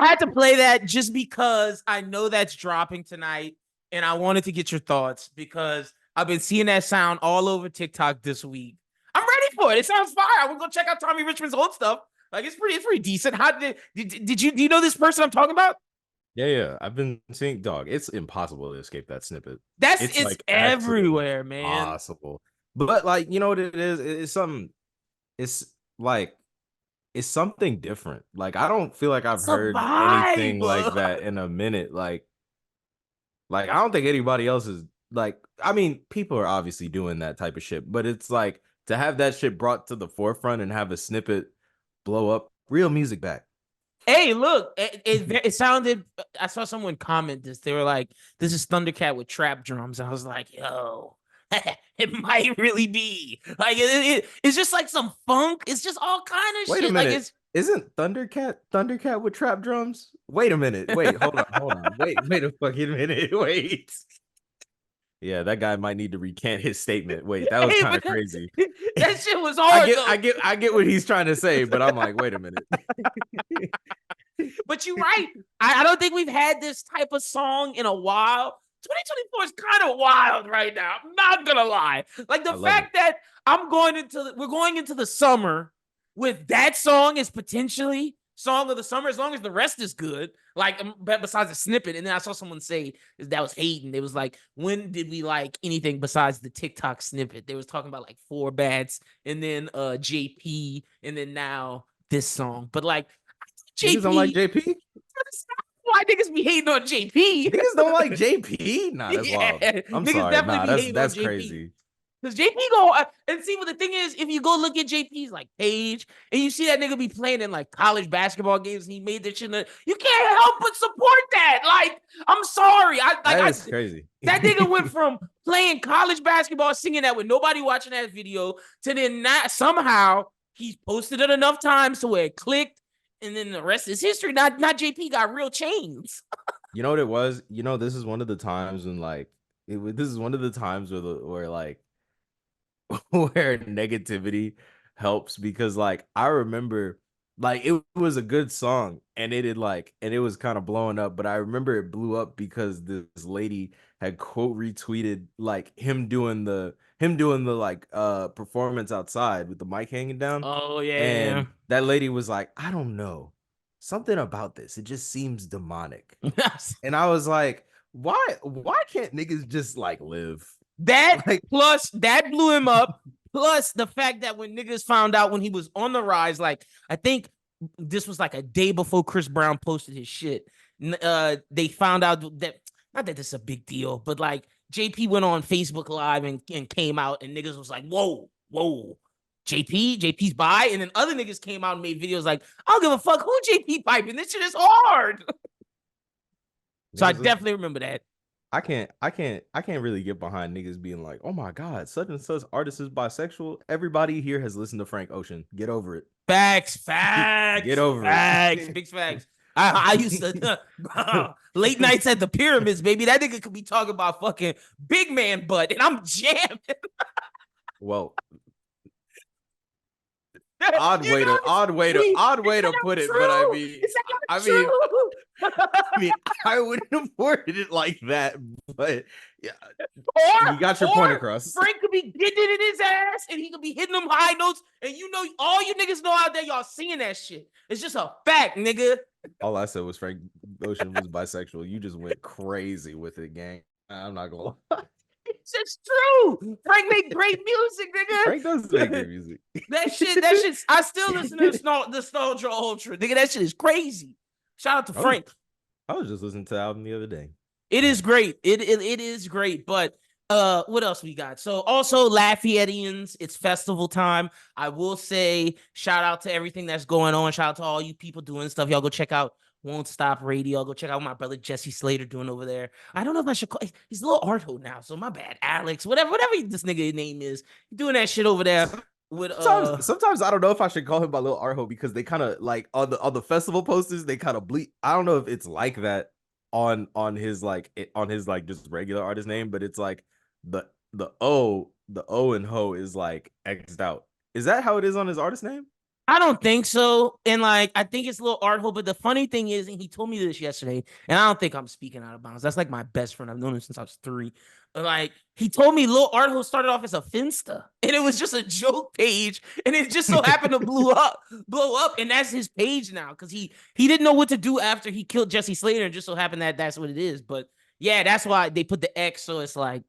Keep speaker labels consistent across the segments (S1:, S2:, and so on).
S1: I had to play that just because I know that's dropping tonight, and I wanted to get your thoughts because I've been seeing that sound all over TikTok this week. I'm ready for it. It sounds fire. I will go check out Tommy Richmond's old stuff. Like it's pretty decent. How did you do you know this person I'm talking about?
S2: Yeah. I've been seeing, dog. It's impossible to escape that snippet.
S1: It's
S2: Like
S1: everywhere, man.
S2: impossible. But like, you know what it is? It's something. It's like it's something different. Like I don't feel like I've
S1: It's a
S2: heard anything like
S1: vibe.
S2: that in a minute. Like I don't think anybody else is like. I mean, people are obviously doing that type of shit, but it's like to have that shit brought to the forefront and have a snippet blow up. Real music back.
S1: Hey, look, it sounded. I saw someone comment this. They were like, "This is Thundercat with trap drums." I was like, "Yo, it might really be like it's just like some funk. It's just all kind of
S2: Wait a
S1: shit. Like
S2: minute.
S1: it's
S2: Isn't Thundercat with trap drums? Wait a minute. Wait, hold on. Wait a fucking minute. Wait. Yeah, that guy might need to recant his statement. Wait, that was
S1: hey,
S2: kind of
S1: but
S2: crazy.
S1: that shit was hard though.
S2: I get what he's trying to say, but I'm like, wait a minute.
S1: But you're right. I don't think we've had this type of song in a while. 2024 is kind of wild right now. I'm not gonna lie. Like the fact that we're going into the summer with that song is potentially song of the summer as long as the rest is good. Like besides the snippet, and then I saw someone say that was hating. It was like, when did we like anything besides the TikTok snippet? They was talking about like Four Bats, and then JP, and then now this song. But like
S2: Niggas don't like
S1: JP,
S2: JP?
S1: why niggas be hating on JP?
S2: Niggas don't like JP? Nah, that's wild. I'm
S1: Niggas
S2: sorry.
S1: definitely
S2: Nah,
S1: be hating
S2: that's
S1: on JP.
S2: crazy.
S1: Because JP go and see what the thing is, if you go look at JP's like page and you see that nigga be playing in like college basketball games and he made this shit, you can't help but support that. Like, I'm sorry.
S2: That's crazy.
S1: That nigga went from playing college basketball, singing that with nobody watching that video, to then not somehow he posted it enough times to where it clicked, and then the rest is history. Not JP got real chains.
S2: You know what it was? You know, this is one of the times when like this is one of the times where like where negativity helps, because like I remember like it was a good song and it was kind of blowing up, but I remember it blew up because this lady had quote retweeted like him doing the like performance outside with the mic hanging down,
S1: Oh yeah.
S2: and that lady was like, I don't know, something about this, it just seems demonic. And I was like, why can't niggas just like live?
S1: That
S2: Like,
S1: plus that blew him up. Plus the fact that when niggas found out when he was on the rise, like I think this was like a day before Chris Brown posted his shit. They found out that, not that this is a big deal, but like JP went on Facebook Live and came out, and niggas was like, whoa. JP's by, and then other niggas came out and made videos like, I don't give a fuck who JP piping. This shit is hard. So I definitely remember that.
S2: I can't really get behind niggas being like, oh my god, such and such artist is bisexual. Everybody here has listened to Frank Ocean. Get over it.
S1: Facts.
S2: Get over
S1: it. Big facts. I used to late nights at the pyramids, baby. That nigga could be talking about fucking big man butt, and I'm jamming.
S2: Well, odd way to put it, but I mean, I wouldn't have worded it like that, but yeah, you got your point across.
S1: Frank could be getting it in his ass, and he could be hitting them high notes, and you know, all you niggas know out there, y'all seeing that shit. It's just a fact, nigga.
S2: All I said was Frank Ocean was bisexual. You just went crazy with it, gang. I'm not gonna lie.
S1: It's just true. Frank make great music, nigga.
S2: Frank does make good music.
S1: That shit. I still listen to Nostalgia Ultra, nigga. That shit is crazy. Shout out to Frank.
S2: I was just listening to the album the other day.
S1: It is great. It is great. But what else we got? So also Lafayetteans, it's festival time. I will say shout out to everything that's going on. Shout out to all you people doing stuff. Y'all go check out Won't Stop Radio. Go check out what my brother Jesse Slater doing over there. I don't know if I should call. He's a little artho now, so my bad. Alex, whatever this nigga name is, doing that shit over there. With
S2: sometimes I don't know if I should call him my little Arho, because they kind of like on the festival posters, they kind of bleed. I don't know if it's like that on his just regular artist name, but it's like the O and ho is like X'd out. Is that how it is on his artist name?
S1: I don't think so. And like, I think it's a little artful. But the funny thing is, and he told me this yesterday, and I don't think I'm speaking out of bounds. That's like my best friend. I've known him since I was 3. Like, he told me Lil Artful started off as a Finsta, and it was just a joke page, and it just so happened to blow up, and that's his page now because he didn't know what to do after he killed Jesse Slater, and just so happened that that's what it is. But yeah, that's why they put the X, so it's like,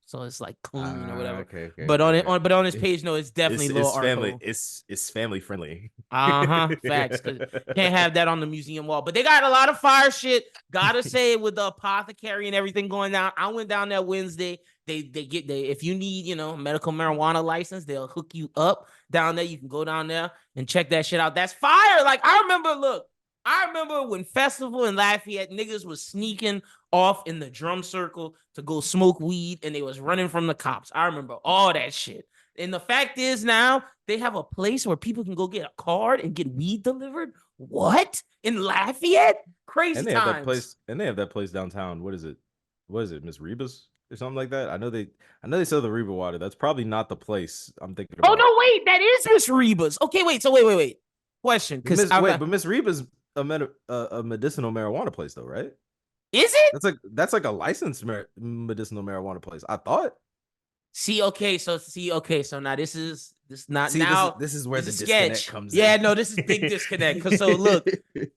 S1: so it's like clean or whatever.
S2: Okay,
S1: but
S2: okay.
S1: on his page, no, it's definitely Lil Artful.
S2: Family. It's family friendly.
S1: Facts. Can't have that on the museum wall. But they got a lot of fire shit. Gotta say, with the apothecary and everything going down. I went down there Wednesday. They if you need, medical marijuana license, they'll hook you up down there. You can go down there and check that shit out. That's fire. Like, I remember when Festival in Lafayette, niggas was sneaking off in the drum circle to go smoke weed, and they was running from the cops. I remember all that shit. And the fact is, now they have a place where people can go get a card and get weed delivered. What? In Lafayette? Crazy
S2: and they
S1: times.
S2: Have that place downtown. What is it? Miss Reba's or something like that? I know they sell the Reba water. That's probably not the place I'm thinking about.
S1: Oh no, wait, that is Miss Reba's. Okay, wait. So wait. Question, because
S2: but Miss Reba's a medicinal marijuana place, though, right?
S1: Is it?
S2: That's like a licensed medicinal marijuana place, I thought.
S1: Okay, so now this is now.
S2: This is where the disconnect comes in.
S1: Yeah, no, this is big disconnect. Because so look,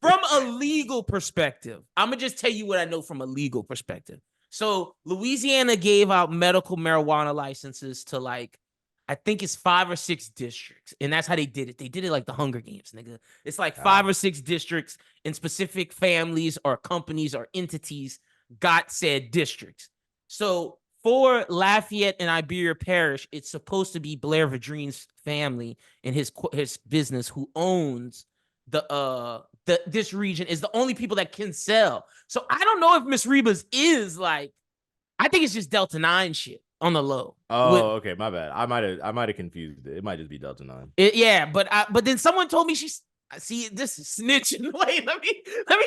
S1: from a legal perspective, I'm gonna just tell you what I know from a legal perspective. So Louisiana gave out medical marijuana licenses to, like, I think it's 5 or 6 districts, and that's how they did it. They did it like the Hunger Games, nigga. It's like 5 or 6 districts, and specific families or companies or entities got said districts. So for Lafayette and Iberia Parish, it's supposed to be Blair Vadrine's family and his business who owns this region, is the only people that can sell. So I don't know if Miss Reba's is like, I think it's just Delta 9 shit on the low.
S2: Oh, okay, my bad. I might have confused it. It might just be Delta 9.
S1: Yeah, but then someone told me she's. See, this is snitching. Wait, let me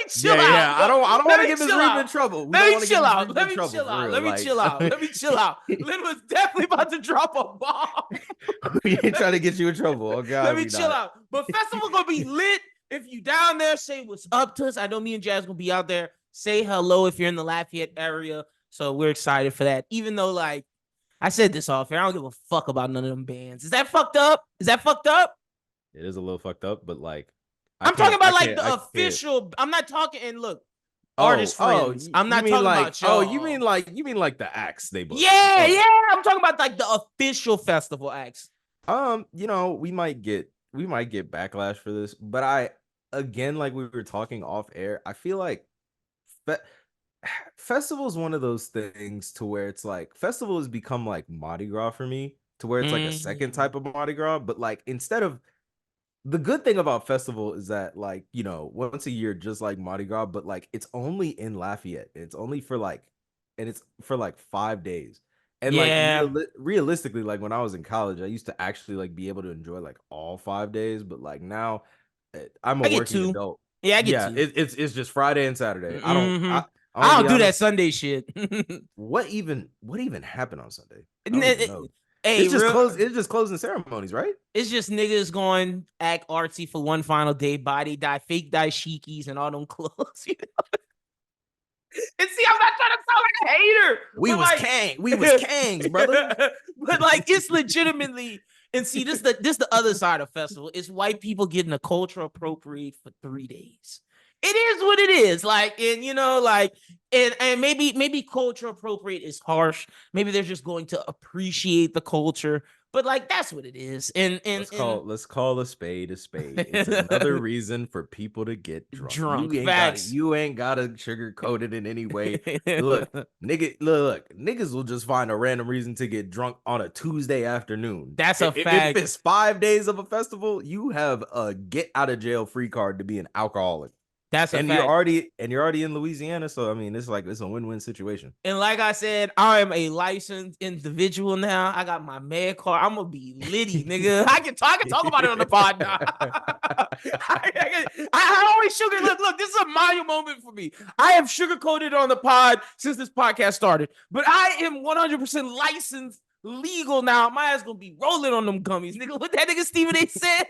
S1: chill out.
S2: Yeah, I don't want to get Miss Reba in trouble.
S1: Let me chill out. Let me chill out. Lyn was definitely about to drop a bomb.
S2: We ain't trying to get you in trouble. Oh God.
S1: Let me chill out. But festival gonna be lit. If you down there, say what's up to us. I know me and Jazz gonna be out there. Say hello if you're in the Lafayette area. So we're excited for that. Even though, like, I said this off here, I don't give a fuck about none of them bands. Is that fucked up? It
S2: is a little fucked up, but like,
S1: I'm talking about like the official. I'm not talking. And look, artist friends. I'm not talking about y'all.
S2: Oh, you mean like the acts they book?
S1: Yeah. I'm talking about like the official festival acts.
S2: We might get backlash for this, but again, like we were talking off air, I feel like festival is one of those things to where it's like festival has become like Mardi Gras for me, to where it's like a second type of Mardi Gras, but like instead of. The good thing about festival is that, like, once a year, just like Mardi Gras, but like it's only in Lafayette. It's only for like 5 days. And like realistically, like when I was in college, I used to actually like be able to enjoy like all 5 days, but like now I'm a working adult.
S1: Yeah, I get two.
S2: It's just Friday and Saturday.
S1: I don't do that Sunday shit.
S2: What even happened on Sunday?
S1: Hey,
S2: it's just closing ceremonies, right?
S1: It's just niggas going act artsy for one final day, body dye, fake dashikis, and all them clothes. And see, I'm not trying to sound like a hater.
S2: We was kangs, brother.
S1: But like, it's legitimately. And see, this the other side of festival. It's white people getting a culture appropriate for 3 days. It is what it is. Like, and and maybe culture appropriate is harsh. Maybe they're just going to appreciate the culture. But like, that's what it is. And
S2: let's call a spade a spade. It's another reason for people to get drunk. You ain't gotta sugarcoat it in any way. Look, niggas will just find a random reason to get drunk on a Tuesday afternoon.
S1: That's a fact.
S2: If it's 5 days of a festival, you have a get out of jail free card to be an alcoholic.
S1: That's a fact.
S2: You're already in Louisiana, so I mean, it's a win-win situation.
S1: And like I said, I am a licensed individual now. I got my med card. I'm gonna be litty, nigga. I can talk about it on the pod now. I always sugar. Look, this is a monumental moment for me. I have sugarcoated on the pod since this podcast started, but I am 100% licensed, legal now. My ass gonna be rolling on them gummies, nigga. What that nigga Stephen A said?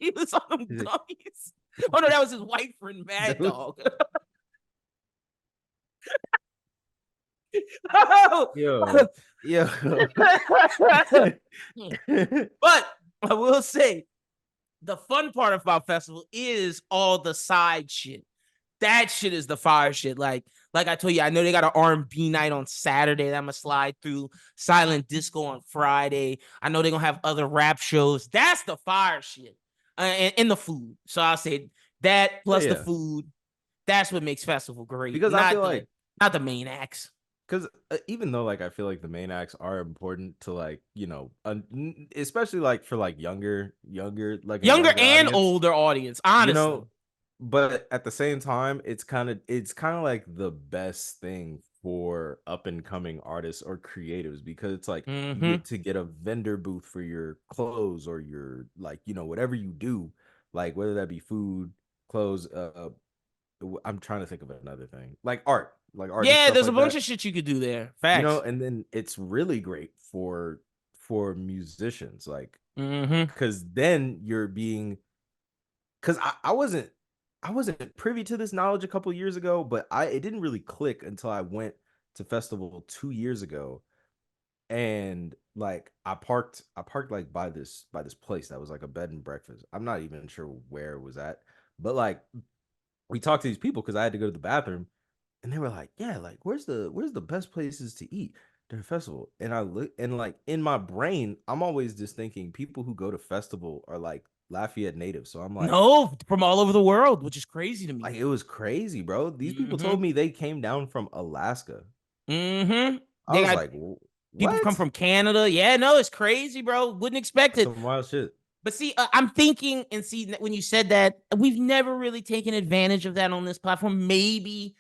S1: He was on them gummies. Oh no, that was his white friend, Mad Dog.
S2: Yo.
S1: But I will say, the fun part about festival is all the side shit. That shit is the fire shit. Like I told you, I know they got an R&B night on Saturday that I'm gonna slide through. Silent disco on Friday. I know they're gonna have other rap shows. That's the fire shit. And the food. So I'll say that plus the food. That's what makes festival great.
S2: Because I feel like
S1: not the main acts.
S2: Because even though like I feel like the main acts are important to like, you know, especially like for like younger like
S1: younger and
S2: audience,
S1: older audience, honestly.
S2: You know, but at the same time, it's kind of like the best thing for up and coming artists or creatives, because it's like you get to get a vendor booth for your clothes or your, like, you know, whatever you do, like whether that be food, clothes, I'm trying to think of another thing, like art.
S1: Yeah, there's a bunch of shit you could do there. Facts.
S2: You know, and then it's really great for musicians, like, because then you're being, because I wasn't privy to this knowledge a couple years ago, but it didn't really click until I went to festival 2 years ago, and like I parked like by this place that was like a bed and breakfast. I'm not even sure where it was at, but like we talked to these people because I had to go to the bathroom. And they were like, yeah, like, where's the best places to eat during festival? And I look, and like in my brain, I'm always just thinking people who go to festival are like Lafayette natives. So I'm like,
S1: no, from all over the world, which is crazy to me.
S2: Like, it was crazy, bro. These people told me they came down from Alaska. I was like, what?
S1: People come from Canada. Yeah, no, it's crazy, bro. Wouldn't expect it.
S2: Some wild shit.
S1: But see, I'm thinking, and see, when you said that, we've never really taken advantage of that on this platform. Maybe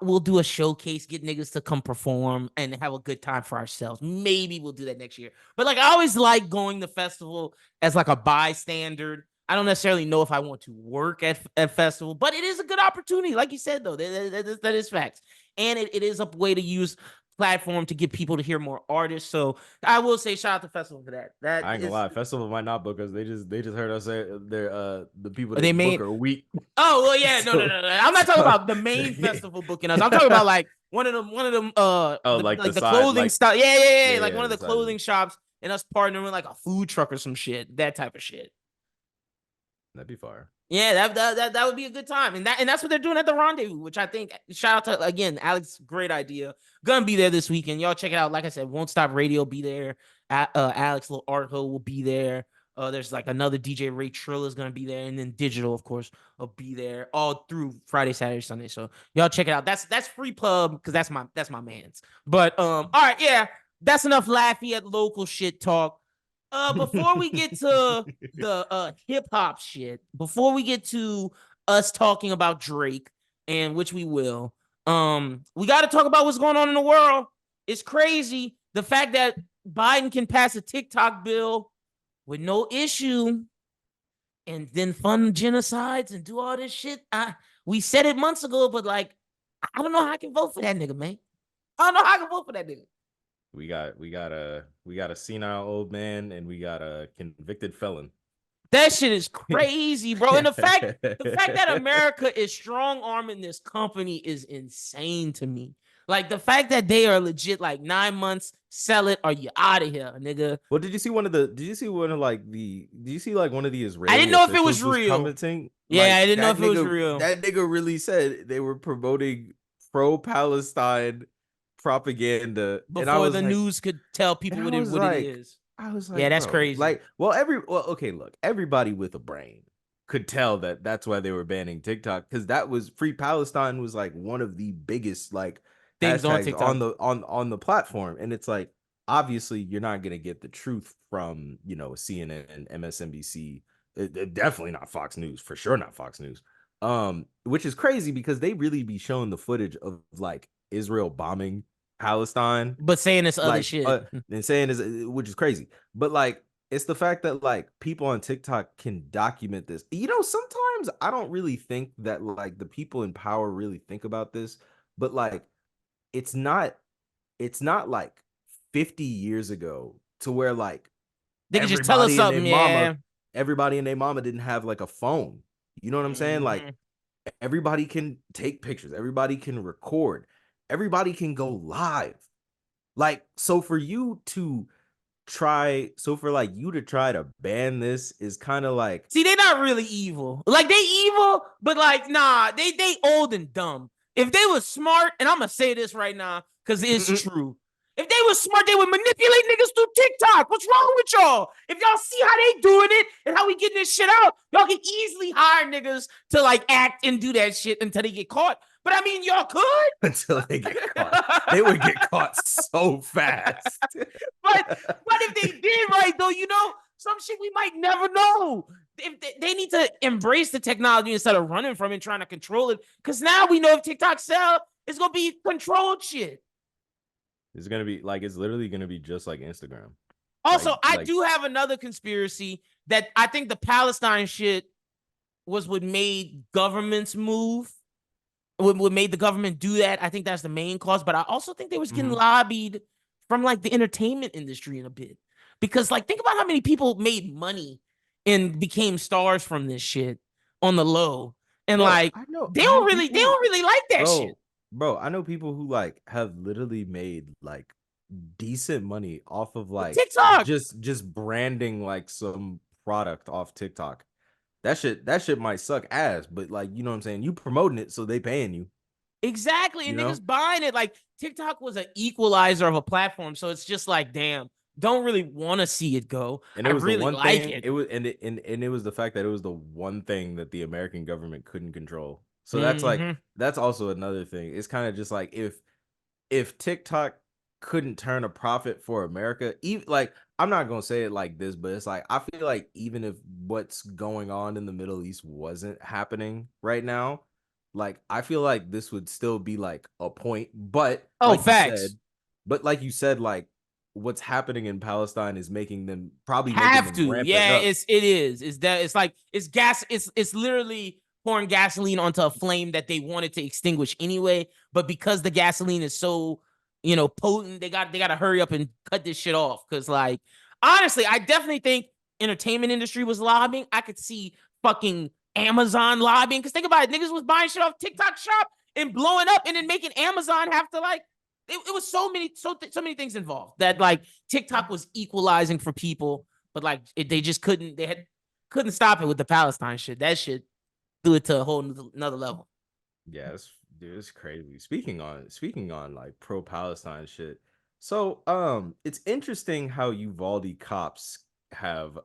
S1: we'll do a showcase, get niggas to come perform and have a good time for ourselves. Maybe we'll do that next year. But like, I always like going to festival as like a bystander. I don't necessarily know if I want to work at festival, but it is a good opportunity. Like you said, though, that is facts. And it is a way to use platform to get people to hear more artists. So I will say shout out to festival for that.
S2: I ain't gonna lie, festival might not book us. They just heard us say they're the people that they book are a week.
S1: Oh well, yeah, no. I'm not talking about the main festival booking us. I'm talking about like one of them like the clothing stuff. Yeah, like one of the clothing shops and us partnering with like a food truck or some shit, that type of shit.
S2: That'd be fire.
S1: Yeah, that would be a good time. And that's what they're doing at the Rendezvous, which I think, shout out to, again, Alex, great idea. Gonna be there this weekend. Y'all check it out. Like I said, Won't Stop Radio be there. Alex Little Arco will be there. There's like another DJ, Ray Trill, is gonna be there, and then Digital, of course, will be there all through Friday, Saturday, Sunday. So y'all check it out. That's free pub, because that's my man's. But all right, yeah, that's enough Lafayette local shit talk. Before we get to the hip hop shit, before we get to us talking about Drake, and which we will, we got to talk about what's going on in the world. It's crazy, the fact that Biden can pass a TikTok bill with no issue, and then fund genocides and do all this shit. We said it months ago, but like, I don't know how I can vote for that nigga, man. I don't know how I can vote for that nigga.
S2: We got a senile old man, and we got a convicted felon.
S1: That shit is crazy, bro. And the fact that America is strong arming this company is insane to me. Like, the fact that they are legit, like, 9 months, sell it, or you out of here, nigga.
S2: Well, did you see one of the Israeli?
S1: I didn't know if it was real.
S2: Commenting?
S1: Yeah, like, I didn't know if it was real.
S2: That nigga really said they were promoting pro-Palestine propaganda
S1: before the news could tell people what it is.
S2: I was like,
S1: yeah, that's crazy.
S2: Like, okay, look, everybody with a brain could tell that that's why they were banning TikTok, because that was Free Palestine was like one of the biggest like things on TikTok on the platform, and it's like, obviously you're not gonna get the truth from, you know, CNN and MSNBC, definitely not Fox News, for sure not Fox News, which is crazy because they really be showing the footage of like Israel bombing Palestine,
S1: but saying this other shit,
S2: and saying this, which is crazy. But like, it's the fact that like people on TikTok can document this. You know, sometimes I don't really think that like the people in power really think about this, but like, it's not like 50 years ago to where like
S1: they can just tell us something, yeah.
S2: everybody and their mama didn't have like a phone. You know what I'm saying? Like everybody can take pictures, everybody can record, everybody can go live. Like, so for you to try to ban this is kind of like,
S1: see, they're not really evil. Like, they evil, but like, nah, they old and dumb. If they were smart, and I'm gonna say this right now because it's true. If they were smart, they would manipulate niggas through TikTok. What's wrong with y'all? If y'all see how they doing it and how we getting this shit out, y'all can easily hire niggas to like act and do that shit until they get caught. But I mean, y'all could
S2: until they get caught. They would get caught so fast.
S1: but if they did right though, you know, some shit we might never know. If they need to embrace the technology instead of running from it and trying to control it. Because now we know if TikTok sell, it's gonna be controlled shit.
S2: It's gonna be like, it's literally gonna be just like Instagram.
S1: Also, I do have another conspiracy that I think the Palestine shit was what made governments move. What made the government do that. I think that's the main cause. But I also think they was getting lobbied from like the entertainment industry in a bit. Because like, think about how many people made money and became stars from this shit on the low. And like, they don't really like that shit.
S2: Bro, I know people who like have literally made like decent money off of like
S1: TikTok,
S2: just branding like some product off TikTok. That shit might suck ass, but like, you know what I'm saying? You promoting it, so they paying you.
S1: Exactly. And niggas buying it. Like, TikTok was an equalizer of a platform. So it's just like, damn, don't really want to see it go.
S2: And it was
S1: really
S2: the one
S1: like
S2: thing,
S1: it.
S2: it was and it was the fact that it was the one thing that the American government couldn't control. So that's like, that's also another thing. It's kind of just like, if TikTok couldn't turn a profit for America, even like, I'm not gonna say it like this, but it's like, I feel like even if what's going on in the Middle East wasn't happening right now, like, I feel like this would still be like a point. But
S1: facts.
S2: Like you said, like, what's happening in Palestine is making them
S1: ramp it up. It's gas. It's literally pouring gasoline onto a flame that they wanted to extinguish anyway. But because the gasoline is so, you know, potent, they got to hurry up and cut this shit off. Because like, honestly, I definitely think entertainment industry was lobbying. I could see fucking Amazon lobbying. Because think about it, niggas was buying shit off TikTok Shop and blowing up, and then making Amazon have to like. It was so many things involved that like TikTok was equalizing for people, but like they just couldn't stop it with the Palestine shit. That shit threw it to a whole another level.
S2: Yeah, it's crazy. Speaking on like pro Palestine shit. So it's interesting how Uvalde cops have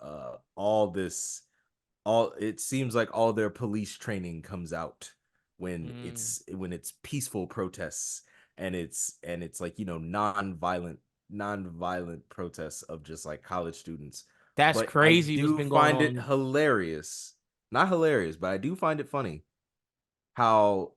S2: it seems like all their police training comes out when it's peaceful protests, and it's like, you know, non-violent protests of just like college students.
S1: That's crazy.
S2: I do find it hilarious. Not hilarious, but I do find it funny how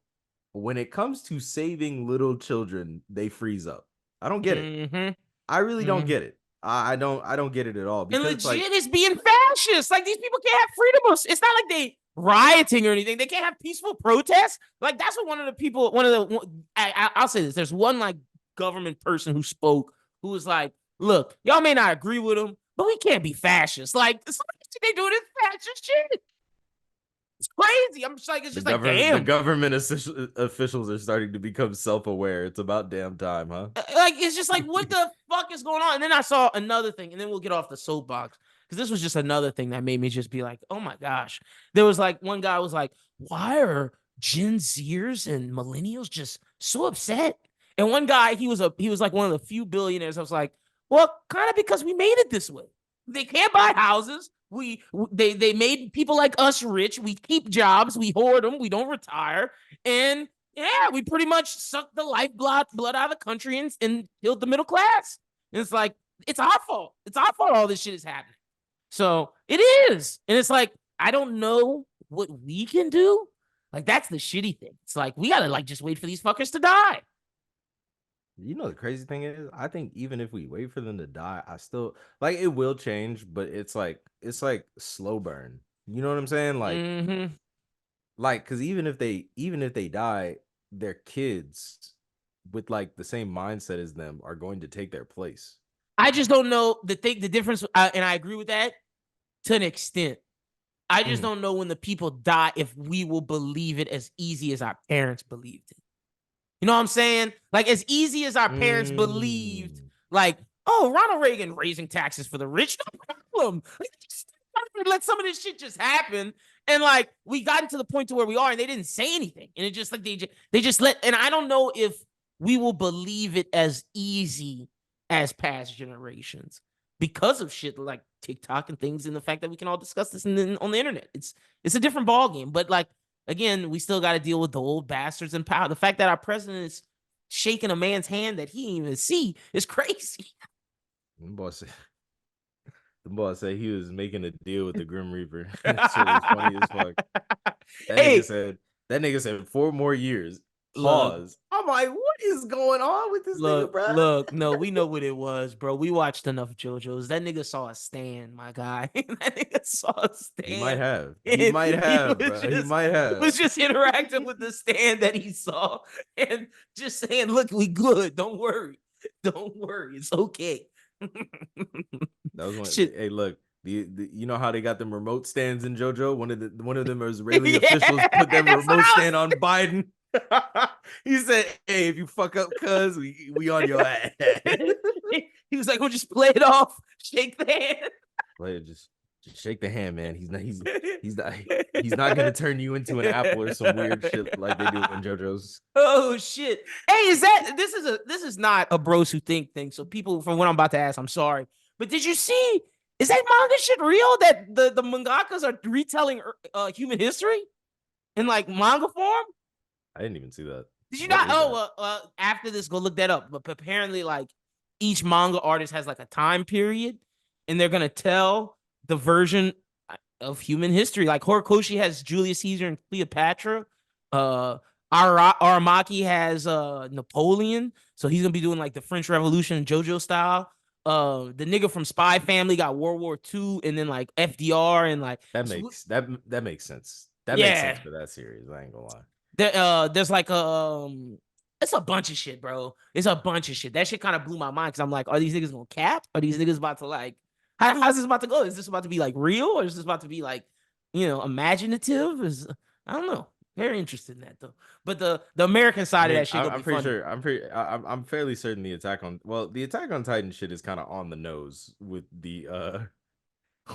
S2: when it comes to saving little children, they freeze up. I don't get it. I really don't get it. I don't get it at all.
S1: Because and legit, it's being fascist. Like, these people can't have freedom. It's not like they rioting or anything. They can't have peaceful protests. Like, that's what I'll say this. There's one like government person who spoke who was like, look, y'all may not agree with them, but we can't be fascist. Like, they do this fascist shit. It's crazy. I'm just like, it's just like, damn.
S2: The government officials are starting to become self-aware. It's about damn time, huh?
S1: Like, it's just like, what the fuck is going on? And then I saw another thing, and then we'll get off the soapbox, because this was just another thing that made me just be like, oh my gosh. There was like, one guy was like, why are Gen Zers and millennials just so upset? And one guy, he was like one of the few billionaires. I was like, well, kind of because we made it this way. They can't buy houses. They made people like us rich. We keep jobs. We hoard them. We don't retire. And yeah, we pretty much sucked the lifeblood out of the country and killed the middle class. And it's like, it's our fault. It's our fault all this shit is happening. So it is. And it's like, I don't know what we can do. Like, that's the shitty thing. It's like, we gotta like just wait for these fuckers to die.
S2: You know, the crazy thing is, I think even if we wait for them to die, I still like, it will change, but it's like slow burn. You know what I'm saying? Like, like, because even if they die, their kids with like the same mindset as them are going to take their place.
S1: I just don't know the difference, and I agree with that to an extent. I just don't know when the people die if we will believe it as easy as our parents believed it. You know what I'm saying? Like, as easy as our parents believed, like, oh, Ronald Reagan raising taxes for the rich, no problem. Like, just let some of this shit just happen. And like, we got to the point to where we are, and they didn't say anything. And it just like they just let. And I don't know if we will believe it as easy as past generations because of shit like TikTok and things, and the fact that we can all discuss this on the internet. It's a different ballgame. But like, again, we still got to deal with the old bastards in power. The fact that our president is shaking a man's hand that he didn't even see is crazy.
S2: The boss said he was making a deal with the Grim Reaper. That shit was funny as fuck. That nigga said 4 more years. Pause. I'm like, what is going on with this nigga, bro?
S1: Look, no, we know what it was, bro. We watched enough JoJo's. That nigga saw a stand, my guy. That nigga saw a stand.
S2: He might have. He might have, bro. He might have.
S1: He was just interacting with the stand that he saw and just saying, look, we good. Don't worry. Don't worry. It's okay.
S2: That was one. Shit. Hey, look. You know how they got them remote stands in JoJo? One of them Israeli officials put them remote stand on Biden. He said, "Hey, if you fuck up, cuz we on your ass."
S1: He was like, "We'll just play it off, shake the hand."
S2: Play it, just shake the hand, man. He's not gonna turn you into an apple or some weird shit like they do in JoJo's.
S1: Oh shit! Hey, this is not a bros who think thing. So people, from what I'm about to ask, I'm sorry, but did you see? Is that manga shit real? That the mangakas are retelling human history in like manga form?
S2: I didn't even see that.
S1: Did you not? After this, go look that up. But apparently, like, each manga artist has like a time period, and they're gonna tell the version of human history. Like Horikoshi has Julius Caesar and Cleopatra. Aramaki has Napoleon, so he's gonna be doing like the French Revolution JoJo style. The nigga from Spy Family got World War II, and then like FDR, and like
S2: that makes sense. That makes sense for that series. I ain't gonna lie.
S1: There's like it's a bunch of shit, bro. It's a bunch of shit. That shit kind of blew my mind because I'm like, are these niggas gonna cap? Are these niggas about to like, how's this about to go? Is this about to be like real, or is this about to be like, imaginative? I don't know. Very interested in that though. But the American side of that shit.
S2: I'm fairly certain the Attack on Titan shit is kind of on the nose with the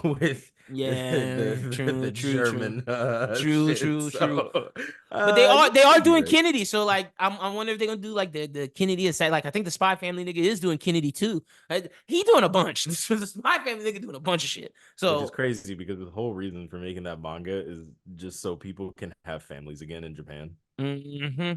S2: with the German
S1: true. But they are doing Kennedy, so like I wonder if they're gonna do like the Kennedy aside. Like I think the Spy Family nigga is doing Kennedy too. He doing a bunch. The Spy Family nigga doing a bunch of shit. So
S2: which is crazy because the whole reason for making that manga is just so people can have families again in Japan.
S1: Mm-hmm.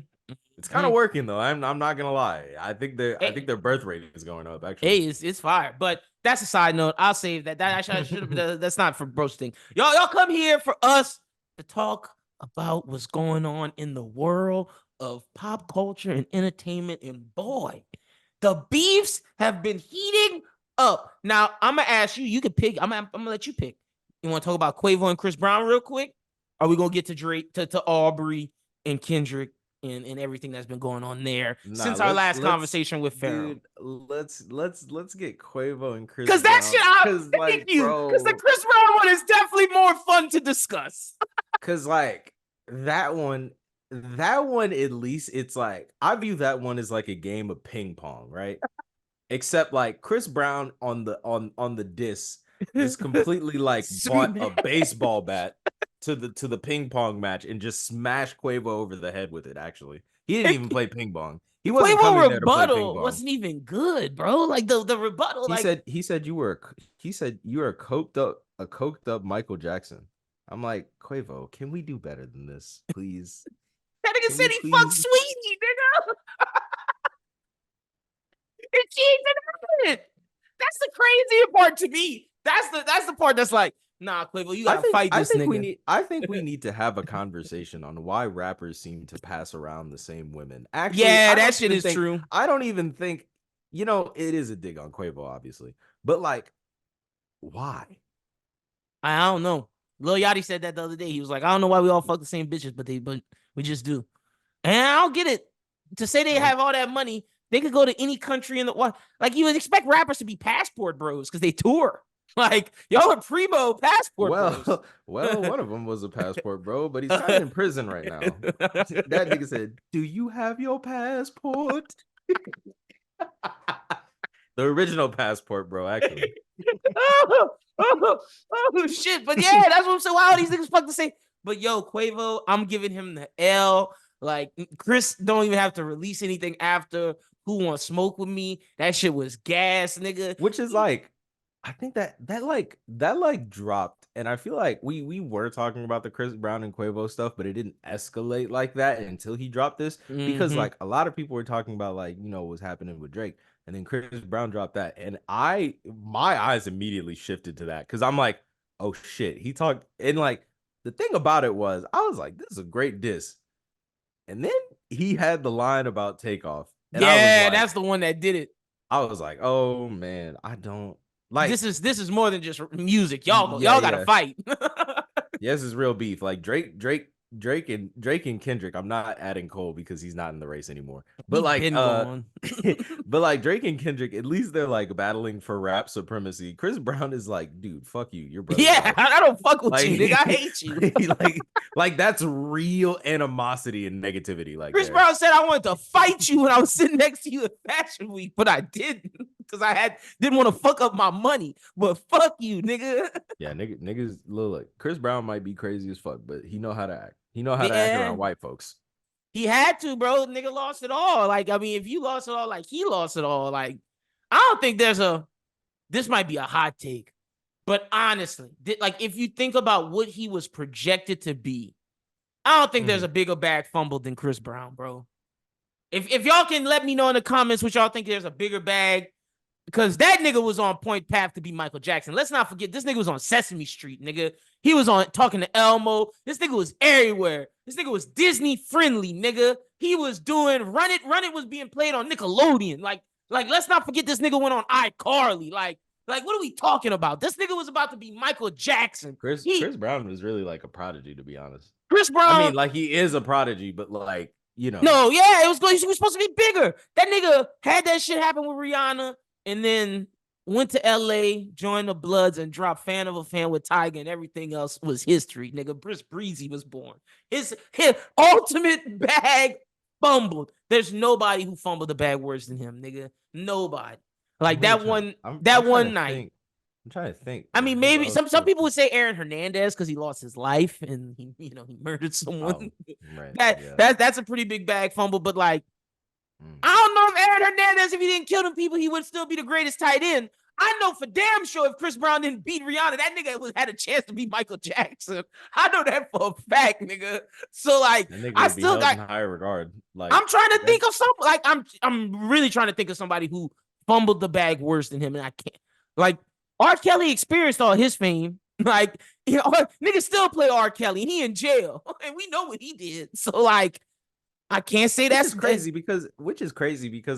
S2: It's kind of working though. I'm not gonna lie. I think their birth rate is going up. Actually,
S1: hey, it's fire. But that's a side note. I'll save that. That's not for bros thing. Y'all come here for us to talk about what's going on in the world of pop culture and entertainment. And boy, the beefs have been heating up. Now I'm gonna ask you. You can pick. I'm gonna let you pick. You want to talk about Quavo and Chris Brown real quick? Are we gonna get to Drake, to Aubrey and Kendrick? And everything that's been going on there since our last conversation with Pharaoh.
S2: Dude, let's get Quavo and Chris.
S1: Because that shit, because the Chris Brown one is definitely more fun to discuss.
S2: Because like that one at least it's like I view that one as like a game of ping pong, right? Except like Chris Brown on the disc just completely like bought a baseball bat to the ping pong match and just smashed Quavo over the head with it. Actually, he didn't even play ping pong. He wasn't coming there to play ping pong.
S1: Wasn't even good, bro. Like the rebuttal.
S2: He said you were a coked up Michael Jackson. I'm like, Quavo, can we do better than this, please?
S1: That nigga said he fucked Sweetie, nigga. And she even heard it. That's the craziest part to me. That's the part that's like, nah, Quavo, you gotta fight this nigga.
S2: I think we need to have a conversation on why rappers seem to pass around the same women. Actually,
S1: yeah, that shit is true.
S2: I don't even think, it is a dig on Quavo, obviously, but like, why?
S1: I don't know. Lil Yachty said that the other day. He was like, I don't know why we all fuck the same bitches, but we just do. And I don't get it. To say they have all that money, they could go to any country in the world. Like you would expect rappers to be passport bros because they tour. Like, y'all are primo passport bros.
S2: Well, one of them was a passport bro, but he's kind of in prison right now. That nigga said, "Do you have your passport?" The original passport bro, actually.
S1: oh, shit. But yeah, that's what I'm saying. Why all these niggas fuck to say? But yo, Quavo, I'm giving him the L. Like, Chris don't even have to release anything after Who Want Smoke With Me. That shit was gas, nigga.
S2: Which is like, I think that dropped, and I feel like we were talking about the Chris Brown and Quavo stuff, but it didn't escalate like that until he dropped this, because like a lot of people were talking about like, you know, what's happening with Drake, and then Chris Brown dropped that, and my eyes immediately shifted to that, because I'm like, oh shit, he talked, and like the thing about it was, I was like, this is a great diss, and then he had the line about Takeoff, and
S1: yeah,
S2: I was like,
S1: that's the one that did it.
S2: I was like, oh man, I don't. Like,
S1: this is more than just music. Y'all gotta fight.
S2: Yes, it's real beef. Like Drake and Kendrick. I'm not adding Cole because he's not in the race anymore. But like, but like Drake and Kendrick, at least they're like battling for rap supremacy. Chris Brown is like, dude, fuck you, your brother.
S1: Yeah, I don't fuck with you, nigga. I hate you.
S2: like that's real animosity and negativity. Like
S1: Chris Brown said, I wanted to fight you when I was sitting next to you at Fashion Week, but I didn't because didn't want to fuck up my money. But fuck you, nigga.
S2: Yeah, niggas look. Chris Brown might be crazy as fuck, but he know how to act. He know how to act around white folks.
S1: He had to, bro. Nigga lost it all. Like, I mean, if you lost it all, like he lost it all. Like, I don't think this might be a hot take, but honestly, like if you think about what he was projected to be, I don't think there's a bigger bag fumble than Chris Brown, bro. If y'all can let me know in the comments what y'all think there's a bigger bag, because that nigga was on point path to be Michael Jackson. Let's not forget, this nigga was on Sesame Street, nigga. He was on talking to Elmo. This nigga was everywhere. This nigga was Disney friendly, nigga. He was doing Run It. Run It was being played on Nickelodeon. Like let's not forget this nigga went on iCarly. Like what are we talking about? This nigga was about to be Michael Jackson.
S2: Chris Brown was really like a prodigy, to be honest.
S1: Chris Brown.
S2: I mean, like he is a prodigy, but like, you know.
S1: No, yeah, he was supposed to be bigger. That nigga had that shit happen with Rihanna, and then went to LA, joined the Bloods, and dropped Fan of a Fan with Tyga, and everything else was history, nigga. Chris Breezy was born. His ultimate bag fumbled. There's nobody who fumbled the bag worse than him, nigga. Nobody. Like that one night.
S2: I'm trying to think.
S1: I mean, maybe some people would say Aaron Hernandez because he lost his life and he murdered someone. Right. That's a pretty big bag fumble, but like, I don't know if Aaron Hernandez, if he didn't kill them people, he would still be the greatest tight end. I know for damn sure if Chris Brown didn't beat Rihanna, that nigga had a chance to be Michael Jackson. I know that for a fact, nigga. So like, I still got
S2: in higher regard. Like,
S1: I'm trying to think of something. Like, I'm really trying to think of somebody who fumbled the bag worse than him, and I can't. Like, R. Kelly experienced all his fame. Like, niggas still play R. Kelly. He in jail, and we know what he did. So like, I can't say that's
S2: crazy because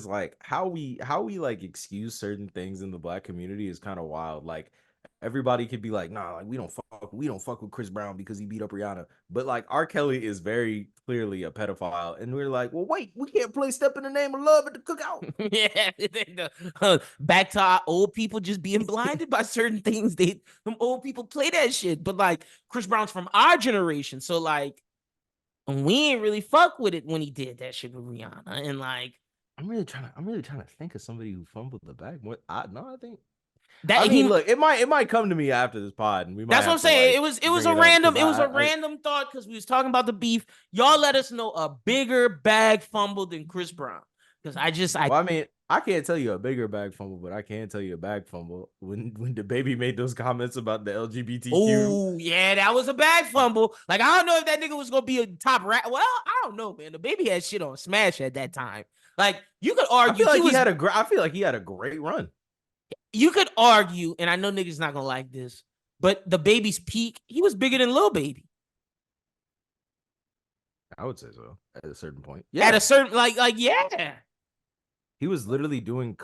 S2: like how we like excuse certain things in the Black community is kind of wild. Like everybody could be like, nah, like we don't fuck with Chris Brown because he beat up Rihanna. But like R. Kelly is very clearly a pedophile, and we're like, well, wait, we can't play "Step in the Name of Love" at the cookout.
S1: Yeah, back to our old people just being blinded by certain things. Them old people play that shit. But like Chris Brown's from our generation, so like. And we ain't really fuck with it when he did that shit with Rihanna. And like,
S2: I'm really trying to think of somebody who fumbled the bag. I think
S1: that.
S2: I mean, look, it might come to me after this pod, and we might.
S1: That's what I'm saying. Like, it was a random thought because we was talking about the beef. Y'all let us know a bigger bag fumble than Chris Brown, because I
S2: mean, I can't tell you a bigger bag fumble, but I can tell you a bag fumble when the baby made those comments about the LGBTQ.
S1: Oh, yeah, that was a bag fumble. Like, I don't know if that nigga was going to be a top rap. Well, I don't know, man. The baby had shit on Smash at that time. Like, you could argue. I
S2: feel like he had a great run.
S1: You could argue, and I know niggas not going to like this, but the baby's peak, he was bigger than Lil Baby.
S2: I would say so at a certain point.
S1: Yeah. At a certain, yeah.
S2: He was literally doing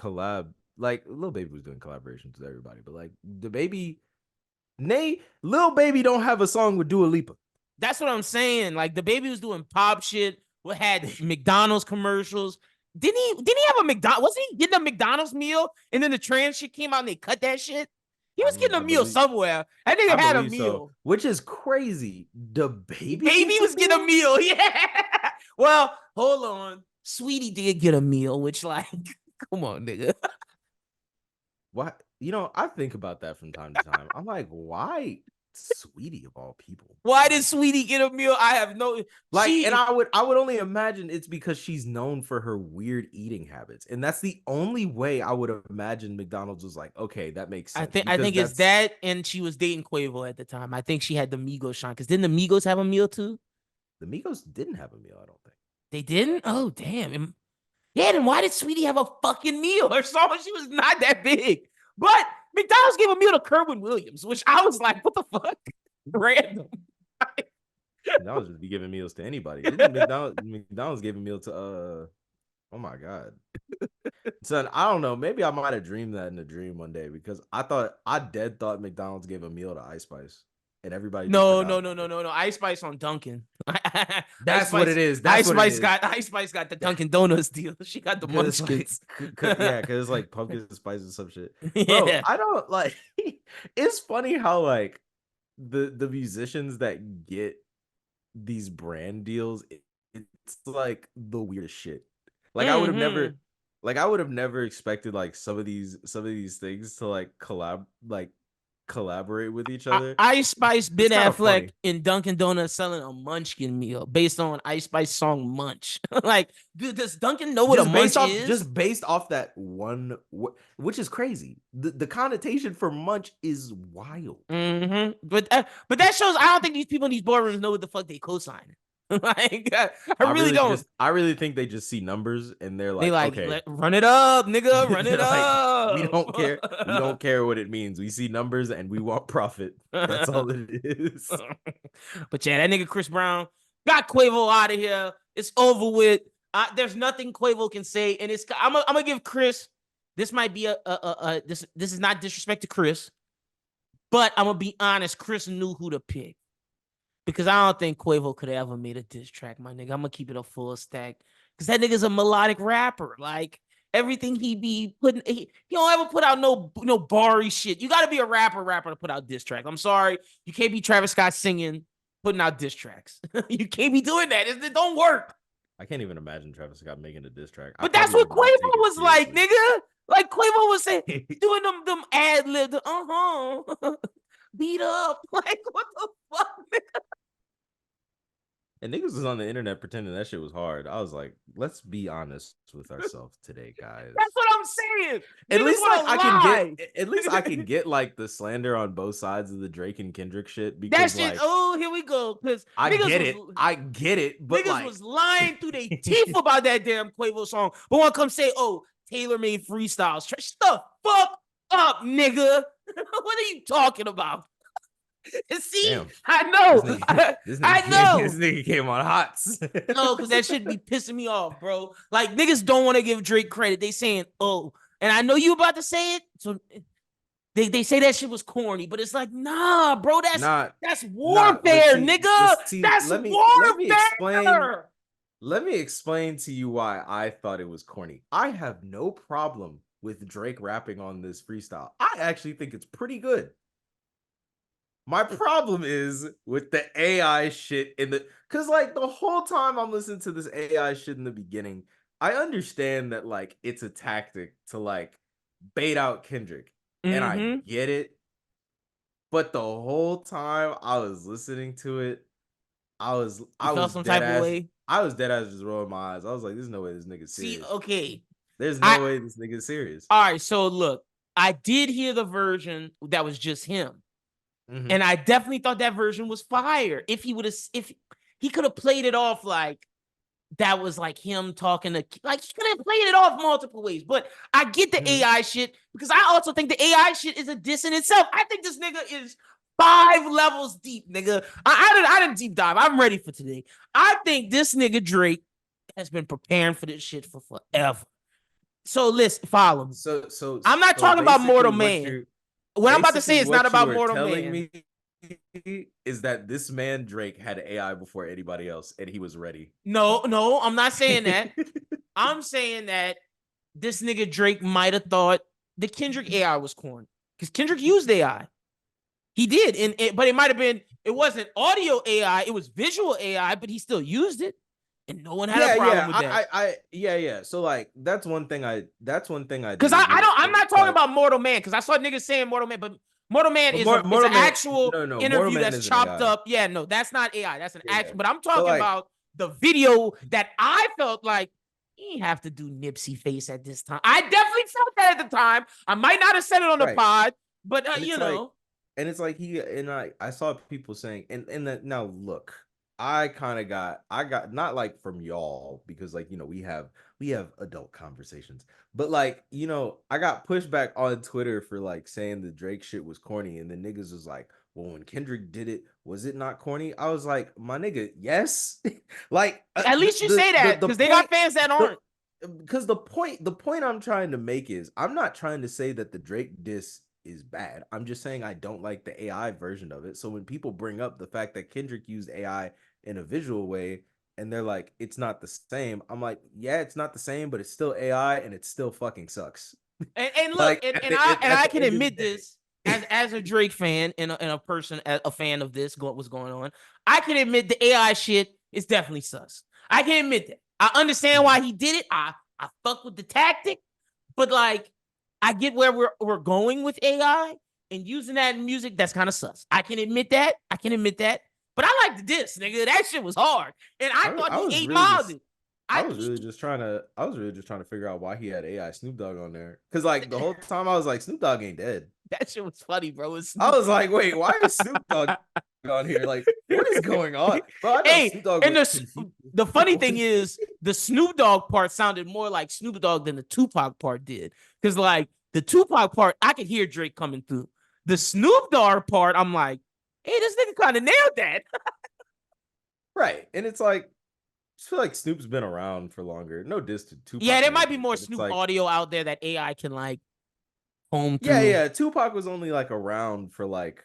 S2: like Lil Baby was doing collaborations with everybody, but like the baby, Lil Baby don't have a song with Dua Lipa.
S1: That's what I'm saying. Like the baby was doing pop shit. What had McDonald's commercials? Didn't he have a McDonald's? Wasn't he getting a McDonald's meal? And then the trans shit came out and they cut that shit. He was getting a meal
S2: believe
S1: somewhere. That nigga
S2: I
S1: had a
S2: believe so,
S1: meal.
S2: which is crazy. The baby
S1: Baby
S2: gets
S1: was
S2: a
S1: getting a
S2: meal?
S1: meal. Yeah. Well, hold on. Sweetie did get a meal, which like, come on, nigga.
S2: What? I think about that from time to time. I'm like, why Sweetie of all people?
S1: Why did Sweetie get a meal? I have no.
S2: And I would only imagine it's because she's known for her weird eating habits, and that's the only way I would imagine McDonald's was like, okay, that makes sense.
S1: I
S2: Because
S1: think it's that, and she was dating Quavo at the time. I think she had the Migos shine. Because didn't the Migos have a meal too?
S2: the Migos didn't have a meal, I don't think.
S1: They didn't. Oh damn. Yeah, then why did Sweetie have a fucking meal? Her song, she was not that big. But McDonald's gave a meal to Kerwin Williams, which I was like, what the fuck? Random.
S2: McDonald's just be giving meals to anybody. Didn't McDonald's gave a meal to oh my god. Son, I don't know. Maybe I might have dreamed that in a dream one day because I thought McDonald's gave a meal to Ice Spice. And everybody just
S1: No.
S2: forgot about it.
S1: Ice Spice on Dunkin'.
S2: That's what it is. That's what it is.
S1: Ice Spice got the Dunkin' Donuts deal. She got the munchkins.
S2: Yeah, because it's like pumpkin spice and some shit.
S1: Yeah.
S2: Bro, I don't like it's funny how like the musicians that get these brand deals, it's like the weirdest shit. Like I would have never expected like some of these things to like collaborate with each other.
S1: Ice Spice, Ben
S2: kinda
S1: Affleck,
S2: funny.
S1: in Dunkin' Donuts selling a munchkin meal based on Ice Spice song Munch. Like, dude, does Dunkin' know what a munch is?
S2: Just based off that one, which is crazy. The connotation for munch is wild.
S1: But that shows I don't think these people in these boardrooms know what the fuck they co-sign. Like, I really don't.
S2: I really think they just see numbers and they're like, okay,
S1: run it up, nigga, run it up.
S2: We don't care. We don't care what it means. We see numbers and we want profit. That's all it is.
S1: But yeah, that nigga Chris Brown got Quavo out of here. It's over with. There's nothing Quavo can say, and I'm gonna give Chris. This might be this is not disrespect to Chris, but I'm gonna be honest. Chris knew who to pick. Because I don't think Quavo could have ever made a diss track, my nigga. I'm gonna keep it a full stack. Because that nigga's a melodic rapper. Like everything he be putting, he don't ever put out no barry shit. You gotta be a rapper to put out diss tracks. I'm sorry. You can't be Travis Scott singing, putting out diss tracks. You can't be doing that. It don't work.
S2: I can't even imagine Travis Scott making a diss track.
S1: But that's what Quavo was like, nigga. Like Quavo was saying, doing them ad lib, beat up. Like, what the fuck, nigga?
S2: And niggas was on the internet pretending that shit was hard. I was like, let's be honest with ourselves today, guys.
S1: That's what I'm saying.
S2: At least I can get like the slander on both sides of the Drake and Kendrick shit. Because
S1: that shit, oh, here we go. Because
S2: I get it. But
S1: niggas was lying through their teeth about that damn Quavo song. But when come say, oh, Taylor Made Freestyles. Shut the fuck up, nigga. What are you talking about? See, damn. I know. I know.
S2: This nigga came on hots.
S1: No, because that shit be pissing me off, bro. Like, niggas don't want to give Drake credit. They saying, oh, and I know you about to say it. So they say that shit was corny, but it's like, nah, bro, that's warfare, nigga. That's warfare.
S2: Let me explain to you why I thought it was corny. I have no problem with Drake rapping on this freestyle. I actually think it's pretty good. My problem is with the AI shit because like the whole time I'm listening to this AI shit in the beginning, I understand that like it's a tactic to like bait out Kendrick, and I get it. But the whole time I was listening to it, I was dead ass just rolling my eyes. I was like, there's no way this nigga's serious.
S1: See, okay.
S2: There's no way this nigga's serious.
S1: All right, so look, I did hear the version that was just him. And I definitely thought that version was fire. If he could have played it off like that was like him talking to, like he could have played it off multiple ways. But I get the AI shit because I also think the AI shit is a diss in itself. I think this nigga is 5 levels deep, nigga. I didn't deep dive. I'm ready for today. I think this nigga Drake has been preparing for this shit for forever. So listen, follow me.
S2: So
S1: I'm not talking about Mortal Man. What I'm about to say is not about Mortal Man.
S2: Me is that this man Drake had AI before anybody else, and he was ready.
S1: No, I'm not saying that. I'm saying that this nigga Drake might have thought the Kendrick AI was corny. because Kendrick used AI. He did, but it wasn't audio AI, it was visual AI, but he still used it, and no one had a problem with that.
S2: Yeah. So like that's one thing I
S1: because I'm not talking about Mortal Man, because I saw niggas saying Mortal Man, but Mortal Man is an actual interview that's chopped up. Yeah, no, that's not AI. That's an actual. But I'm talking about the video that I felt like he didn't have to do Nipsey face at this time. I definitely felt that at the time. I might not have said it on the pod, but you know.
S2: And it's like I saw people saying, and that now look, I got not like from y'all, because like, you know, we have adult conversations, but like, you know, I got pushback on Twitter for like saying the Drake shit was corny, and the niggas was like, well, when Kendrick did it, was it not corny? I was like, my nigga, yes. Like
S1: at least you say that, because they got fans that aren't.
S2: Because the point I'm trying to make is, I'm not trying to say that the Drake diss is bad. I'm just saying I don't like the AI version of it. So when people bring up the fact that Kendrick used AI in a visual way and they're like, it's not the same, I'm like, yeah, it's not the same, but it's still AI and it still fucking sucks.
S1: And look, like, I can admit this as a Drake fan and a person, a fan of this, what's going on. I can admit the AI shit is definitely sus. I can admit that. I understand why he did it. I fuck with the tactic, but like, I get where we're going with AI and using that in music. That's kind of sus. I can admit that. But I like the diss, nigga. That shit was hard, and I thought he 8-miled it.
S2: I was really just trying to figure out why he had AI Snoop Dogg on there, because like the whole time I was like, Snoop Dogg ain't dead.
S1: That shit was funny, bro.
S2: I was like, wait, why is Snoop Dogg on here? Like, what is going on? Bro,
S1: the funny thing is, the Snoop Dogg part sounded more like Snoop Dogg than the Tupac part did. Because like the Tupac part, I could hear Drake coming through. The Snoop Dogg part, I'm like, hey, this nigga kind of nailed that.
S2: Right. And it's like, I feel like Snoop's been around for longer. No diss to Tupac.
S1: Yeah, there might be more Snoop audio out there that AI can like home through.
S2: Yeah. Tupac was only like around for like.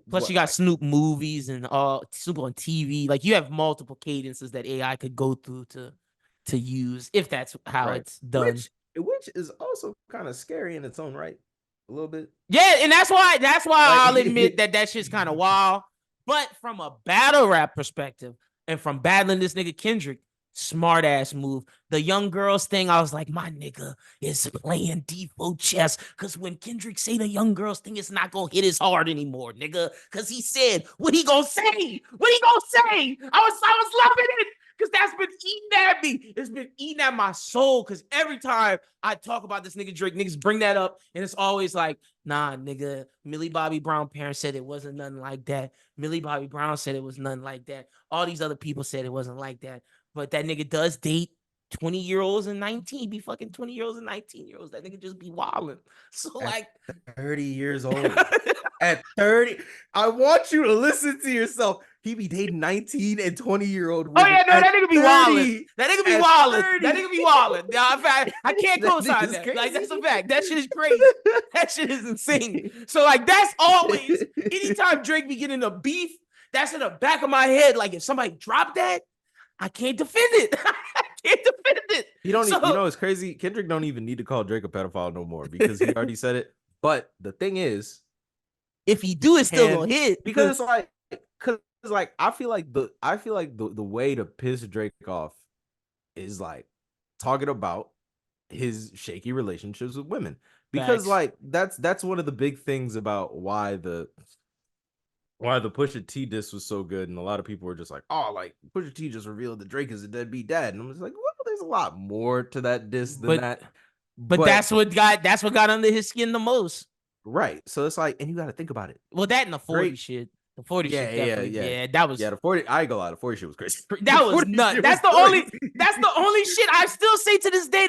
S1: Plus, you got Snoop movies and Snoop on TV. Like, you have multiple cadences that AI could go through to use, if that's how it's done.
S2: Which is also kind of scary in its own right, a little bit.
S1: Yeah, and that's why like, I'll admit that shit's kind of wild. But from a battle rap perspective, and from battling this nigga Kendrick, smart ass move. The young girls thing, I was like, my nigga is playing default chess, because when Kendrick say the young girls thing, it's not gonna hit as hard anymore, nigga, because he said what he gonna say. I was loving it, because that's been eating at me. It's been eating at my soul, because every time I talk about this nigga Drake, niggas bring that up, and it's always like, nah, nigga, Millie Bobby Brown parents said it wasn't nothing like that. Millie Bobby Brown said it was nothing like that. All these other people said it wasn't like that. But that nigga does date 20-year-olds and 19, be fucking 20-year-olds and 19-year-olds. That nigga just be wilding. So like
S2: 30 years old. At 30, I want you to listen to yourself. He be dating 19 and 20-year-old women.
S1: Oh yeah, no, that nigga be wilding. That nigga be wilding. That nigga be wilding. Yeah, in fact, I can't co-sign that. Like, that's a fact. That shit is crazy. That shit is insane. So like, that's always, anytime Drake be getting a beef, that's in the back of my head. Like, if somebody dropped that, I can't defend it. I can't defend it.
S2: You know, it's crazy. Kendrick don't even need to call Drake a pedophile no more, because he already said it. But the thing is,
S1: if he do, it's still gonna hit,
S2: because it's like, I feel like the way to piss Drake off is like talking about his shaky relationships with women, because like that's one of the big things about why the Pusha T diss was so good, and a lot of people were just like, oh, like Pusha T just revealed that Drake is a deadbeat dad, and I'm just like, well, there's a lot more to that diss than that.
S1: But that's what got under his skin the most.
S2: Right. So it's like, and you got to think about it.
S1: Well, that and the 40 shit. The 40 shit definitely. Yeah, that was.
S2: Yeah, the 40. I ain't gonna lie, the 40 shit was crazy.
S1: That was nuts. That's the only shit I still say to this day,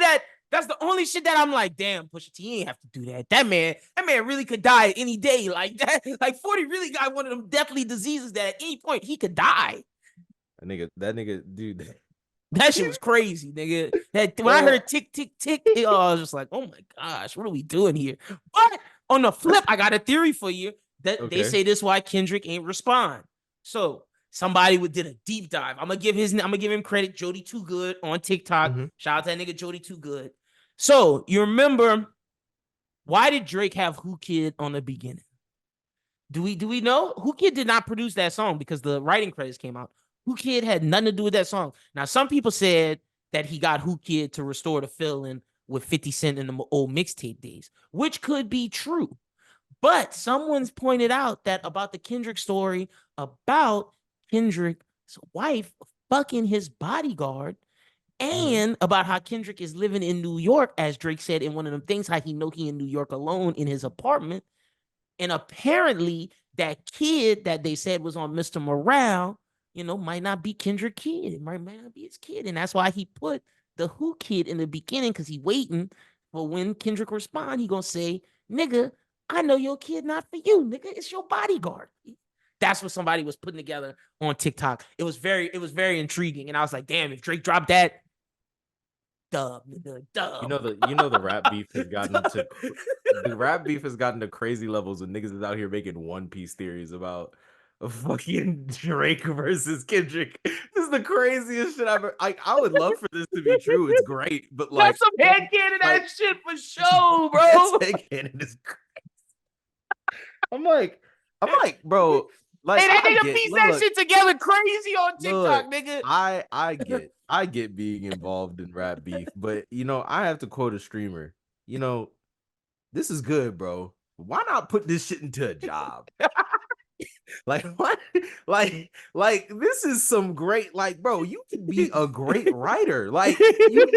S1: that's the only shit that I'm like, damn, Pusha T, you ain't have to do that. That man really could die any day. Like that. Like 40 really got one of them deathly diseases that at any point he could die.
S2: That nigga, dude.
S1: That shit was crazy, nigga. When I heard tick, tick, tick, I was just like, oh my gosh, what are we doing here? But on the flip, I got a theory for you. They say this why Kendrick ain't respond. So somebody did a deep dive. I'm gonna give him credit. Jody Too Good on TikTok. Mm-hmm. Shout out to that nigga Jody Too Good. So you remember Why did Drake have Who Kid on the beginning? Do we know? Who Kid did not produce that song because the writing credits came out. Who Kid had nothing to do with that song. Now, some people said that he got Who Kid to restore the feeling with 50 Cent in the old mixtape days, which could be true. But someone's pointed out that about the Kendrick story about Kendrick's wife fucking his bodyguard, and about how Kendrick is living in New York, as Drake said in one of them things, how he know he in New York alone in his apartment. And apparently that kid that they said was on Mr. Morale, might not be Kendrick kid. It might not be his kid. And that's why he put the Who Kid in the beginning, because he waiting for when Kendrick respond, he gonna say, nigga, I know your kid not for you, nigga. It's your bodyguard. That's what somebody was putting together on TikTok. It was very intriguing. And I was like, damn, if Drake dropped that, dub.
S2: The rap beef has gotten to crazy levels when niggas is out here making One Piece theories about a fucking Drake versus Kendrick. This is the craziest shit I've ever. I would love for this to be true. It's great, but like
S1: that's some headcanon that shit for sure, bro.
S2: Headcanon is crazy. I'm like, bro. Like,
S1: hey, that nigga piece that shit together crazy on TikTok, nigga.
S2: I get being involved in rap beef, but I have to quote a streamer. This is good, bro. Why not put this shit into a job? Like what? Like this is some great, like, bro, you could be a great writer. Like you're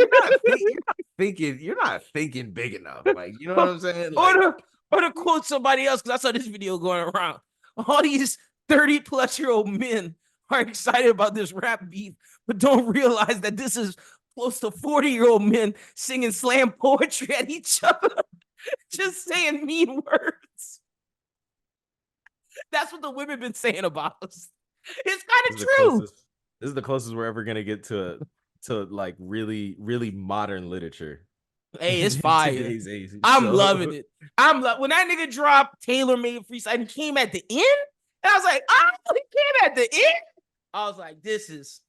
S2: not thinking big enough. Like, you know what I'm saying? Like,
S1: or to quote somebody else, because I saw this video going around. All these 30-plus-year-old men are excited about this rap beef, but don't realize that this is close to 40-year-old men singing slam poetry at each other, just saying mean words. That's what the women been saying about us. It's kind of true.
S2: This is the closest we're ever gonna get to like really, really modern literature.
S1: Hey, it's fire. I'm loving it. When that nigga dropped Taylor Made Freestyle and came at the end, and I was like, oh, he came at the end. I was like, this is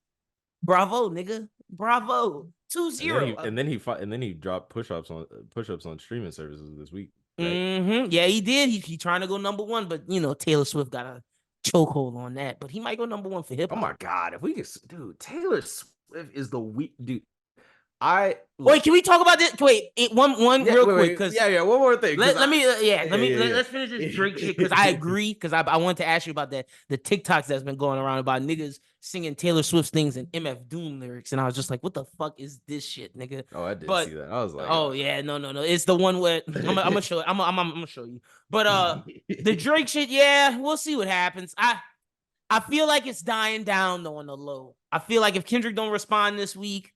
S1: bravo, nigga. Bravo. 2-0.
S2: And then he dropped push-ups on streaming services this week. Right?
S1: Mm-hmm. Yeah, he did. He trying to go number one, but Taylor Swift got a chokehold on that. But he might go number one for hip hop.
S2: Oh my god, if we could, dude, Taylor Swift is the weak dude.
S1: Wait, can we talk about this? Wait, one real quick, because
S2: one more thing.
S1: Let's finish this Drake shit, because I agree, because I wanted to ask you about that, the TikToks that's been going around about niggas singing Taylor Swift things and MF Doom lyrics, and I was just like, what the fuck is this shit, nigga?
S2: Oh, I did see that. I was like,
S1: oh yeah, no, it's the one where I'm gonna show it. I'm gonna show you. But the Drake shit, yeah, we'll see what happens. I feel like it's dying down though on the low. I feel like if Kendrick don't respond this week,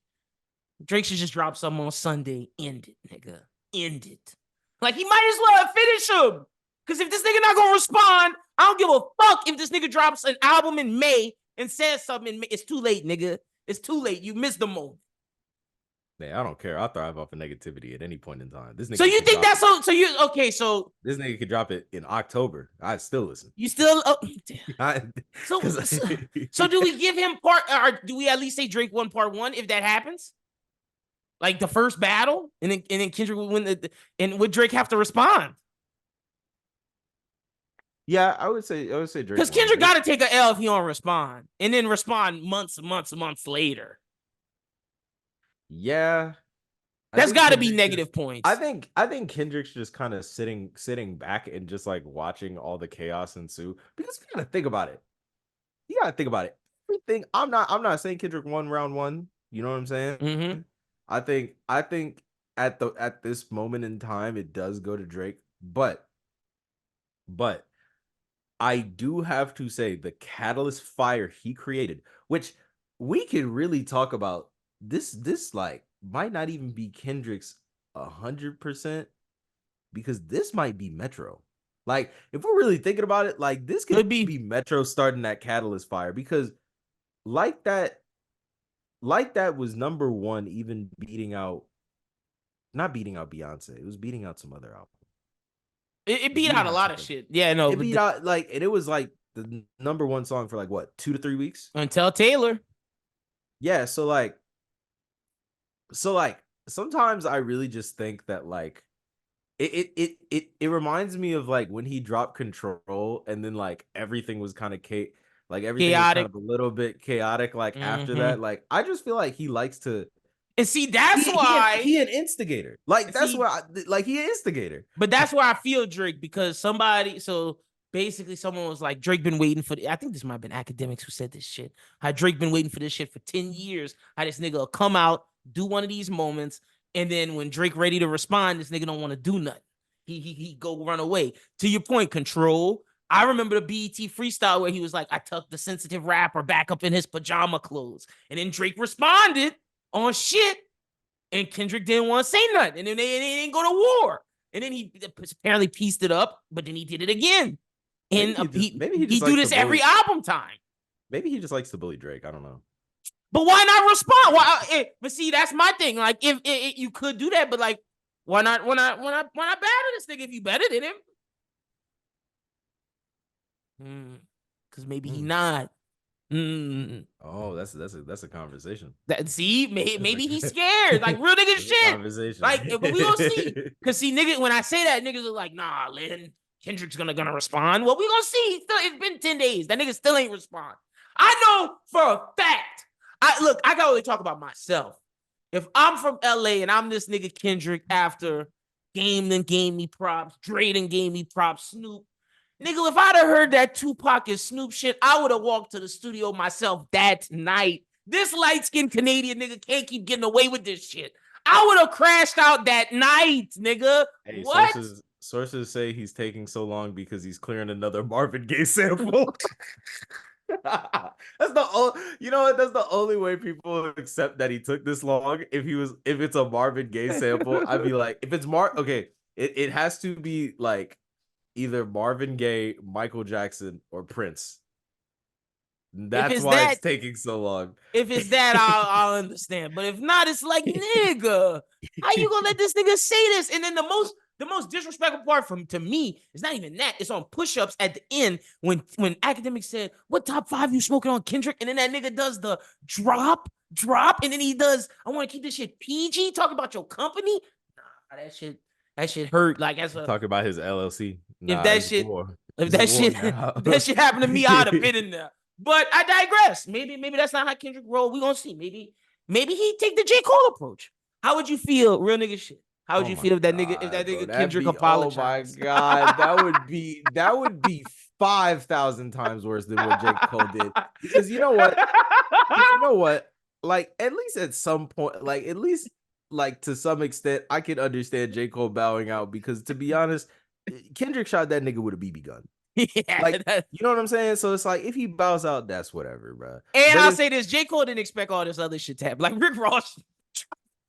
S1: Drake should just drop something on Sunday. End it, nigga. End it. Like, he might as well finish him. Because if this nigga not gonna respond, I don't give a fuck if this nigga drops an album in May and says something in May. It's too late, nigga. It's too late. You missed the moment.
S2: Man, I don't care. I thrive off of negativity at any point in time. This nigga.
S1: So you think that's so? So you okay? So
S2: this nigga could drop it in October. I'd still listen.
S1: You still? So do we give him or do we at least say Drake won part one if that happens? Like the first battle, and then Kendrick would win and would Drake have to respond?
S2: Yeah, I would say Drake.
S1: Because Kendrick got to take an L if he don't respond, and then respond months later.
S2: Yeah,
S1: that's got to be negative points.
S2: I think Kendrick's just kind of sitting back and just like watching all the chaos ensue, because you gotta think about it. Everything. I'm not saying Kendrick won round one. You know what I'm saying?
S1: Mm-hmm.
S2: I think at this moment in time it does go to Drake, but I do have to say the catalyst fire he created, which we could really talk about. This like might not even be Kendrick's 100%, because this might be Metro. Like, if we're really thinking about it, like, this could be Metro starting that catalyst fire, because like that was number one, even not beating out Beyonce. It was beating out some other album.
S1: It beat out a lot of shit. Yeah, no.
S2: It beat out, like, and it was like the number one song for like what, 2 to 3 weeks?
S1: Until Taylor.
S2: Yeah, so sometimes I really just think that, like, it reminds me of like when he dropped Control, and then like everything was kind of like everything was kind
S1: Chaotic.
S2: of a little bit chaotic. Like after
S1: Mm-hmm.
S2: that, like I just feel like he likes to.
S1: And see, that's why
S2: He an instigator. Like that's
S1: see,
S2: why like he an instigator.
S1: but that's where I feel Drake, because so basically someone was like, Drake been waiting for I think this might have been academics who said this shit. How Drake been waiting for this shit for 10 years. How this nigga will come out, do one of these moments, and then when Drake ready to respond, this nigga don't want to do nothing. He go run away. To your point, Control. I remember the BET freestyle where he was like, I tucked the sensitive rapper back up in his pajama clothes. And then Drake responded on shit, and Kendrick didn't want to say nothing. And then they didn't go to war. And then he apparently pieced it up, but then he did it again. And
S2: maybe he just
S1: do this every album time.
S2: Maybe he just likes to bully Drake. I don't know.
S1: But why not respond? Why? But see, that's my thing. Like, if you could do that, but like, why not battle this nigga if you better than him? Because maybe he not.
S2: Oh, that's a conversation.
S1: Maybe he's scared. Like, real nigga shit.
S2: Conversation.
S1: Like, but we gonna see. Because see, nigga, when I say that, niggas are like, nah, Lyn, Kendrick's gonna respond. Well, we gonna see. It's been 10 days. That nigga still ain't respond. I know for a fact. I can only talk about myself. If I'm from LA and I'm this nigga Kendrick, after Game then gave me props, Dre then gave me props, Snoop. Nigga, if I'd have heard that Tupac and Snoop shit, I would have walked to the studio myself that night. This light-skinned Canadian nigga can't keep getting away with this shit. I would have crashed out that night, nigga.
S2: Hey,
S1: what?
S2: Sources say he's taking so long because he's clearing another Marvin Gaye sample. That's the only way people accept that he took this long. If it's a Marvin Gaye sample, I'd be like, if it's it has to be like either Marvin Gaye, Michael Jackson, or Prince. That's why it's taking so long.
S1: If it's that, I'll understand. But if not, it's like, nigga, how you gonna let this nigga say this? And then the most disrespectful part to me is not even that. It's on push-ups at the end when academics said, what top 5 you smoking on, Kendrick? And then that nigga does the drop, and then he does, I want to keep this shit PG, talk about your company. Nah, that shit hurt. Like, as a
S2: talk about his LLC.
S1: If that shit happened to me, I'd have been in there. But I digress. Maybe that's not how Kendrick roll. We gonna see. Maybe he take the J. Cole approach. How would you feel, real nigga shit? How would you feel if that nigga Kendrick apologized?
S2: Oh my God, that would be 5,000 times worse than what J. Cole did. Because you know what? Like, at least at some point, like, at least like to some extent, I can understand J. Cole bowing out, because to be honest, Kendrick shot that nigga with a BB gun.
S1: Yeah,
S2: like, you know what I'm saying? So it's like, if he bows out, that's whatever, bro.
S1: And I'll say this: J. Cole didn't expect all this other shit to happen. Like, Rick Ross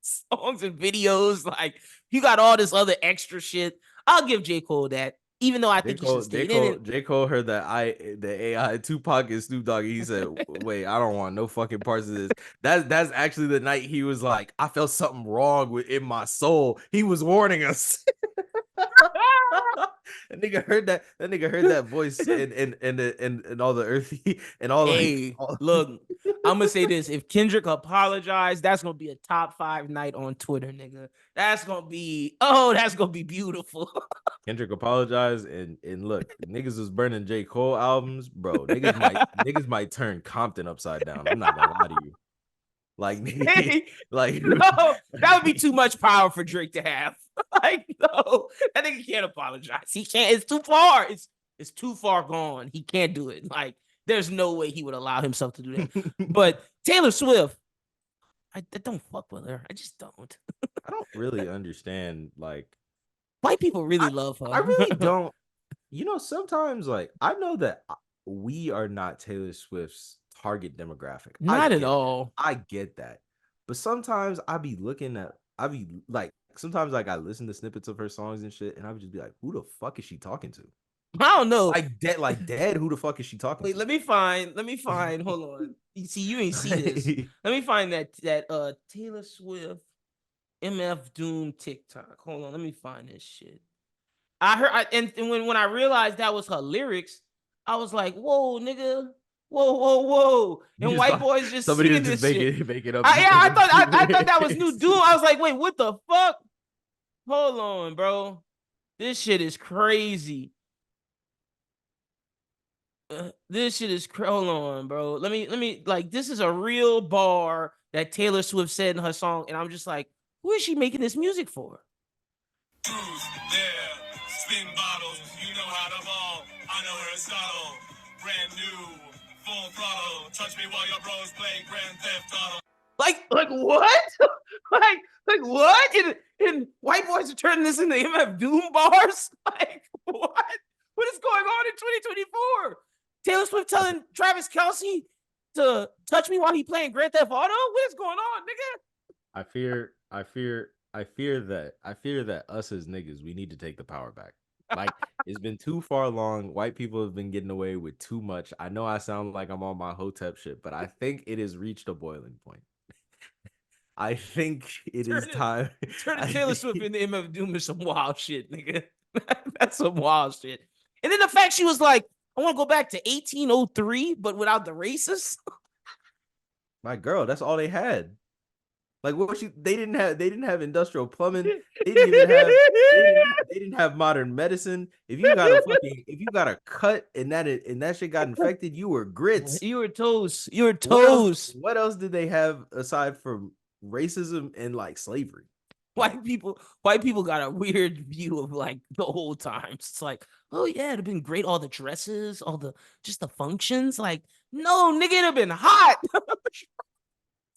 S1: songs and videos, like, you got all this other extra shit. I'll give J. Cole that, even though I think he should stay in it.
S2: J. Cole heard the AI Tupac and Snoop Dogg, and he said, "Wait, I don't want no fucking parts of this." That's actually the night he was like, "I felt something wrong in my soul." He was warning us. That nigga heard that voice and all the earthy and all.
S1: Hey, look, I'm gonna say this: if Kendrick apologized, that's gonna be a top 5 night on Twitter, nigga. That's gonna be beautiful.
S2: Kendrick apologized, and look, niggas was burning J. Cole albums, bro. Niggas might turn Compton upside down. I'm not gonna lie to you. Like, like,
S1: no, that would be too much power for Drake to have. Like, no, that nigga can't apologize. He can't. It's too far. It's too far gone. He can't do it. Like, there's no way he would allow himself to do that. But Taylor Swift, I don't fuck with her. I just don't.
S2: I don't really understand. Like,
S1: white people really love her.
S2: I really don't. You know, sometimes, like, I know that we are not Taylor Swift's target demographic.
S1: Not at all.
S2: I get that. But sometimes sometimes like I listen to snippets of her songs and shit, and I would just be like, who the fuck is she talking to?
S1: I don't know.
S2: Like dead, who the fuck is she talking to?
S1: Let me find, hold on. You see, you ain't see this. Let me find that Taylor Swift MF Doom TikTok. Hold on, let me find this shit. I heard and when I realized that was her lyrics, I was like, whoa, nigga. Whoa. And white boys just
S2: somebody
S1: singing
S2: just
S1: this
S2: make
S1: shit.
S2: It up.
S1: I thought that was new Doom. I was like, wait, what the fuck? Hold on, bro. This shit is crazy. Hold on, bro. Let me like, this is a real bar that Taylor Swift said in her song, and I'm just like, who is she making this music for?
S3: There, spin bottles, you know how to ball. I know Aristotle, brand new, full throttle. Touch me while your bros play Grand Theft Auto.
S1: Like what? like what? And white boys are turning this into MF Doom bars? Like what? What is going on in 2024? Taylor Swift telling Travis Kelce to touch me while he playing Grand Theft Auto? What is going on, nigga?
S2: I fear that us as niggas, we need to take the power back. Like, it's been too far long. White people have been getting away with too much. I know I sound like I'm on my Hotep shit, but I think it has reached a boiling point. I think it is time.
S1: Turning Taylor Swift into MF Doom is some wild shit, nigga. That's some wild shit. And then the fact she was like, I want to go back to 1803, but without the racists.
S2: My girl, that's all they had. Like, they didn't have industrial plumbing. They didn't have modern medicine. If you got a cut and that shit got infected, you were grits.
S1: You were toast.
S2: What else did they have aside from racism and like slavery?
S1: White people got a weird view of like the old times. It's like, oh yeah, it'd have been great. All the dresses, just the functions. Like, no, nigga, it'd have been hot.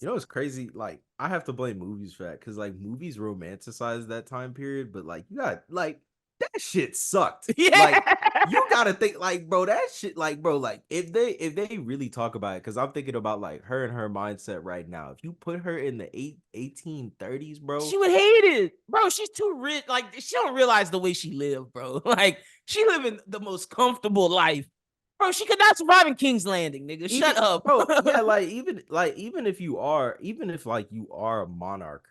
S2: You know, it's crazy. Like, I have to blame movies for that, because like movies romanticize that time period, but like you got like that shit sucked.
S1: Yeah.
S2: Like, you gotta think, like, bro, that shit, like, bro, like if they really talk about it, because I'm thinking about like her and her mindset right now. If you put her in the 1830s, bro,
S1: she would hate it, bro. She's too rich. Like, she don't realize the way she lived, bro. Like, she living the most comfortable life. Bro, she could not survive in King's Landing, nigga. Shut up,
S2: bro. Yeah, even if you are a monarch,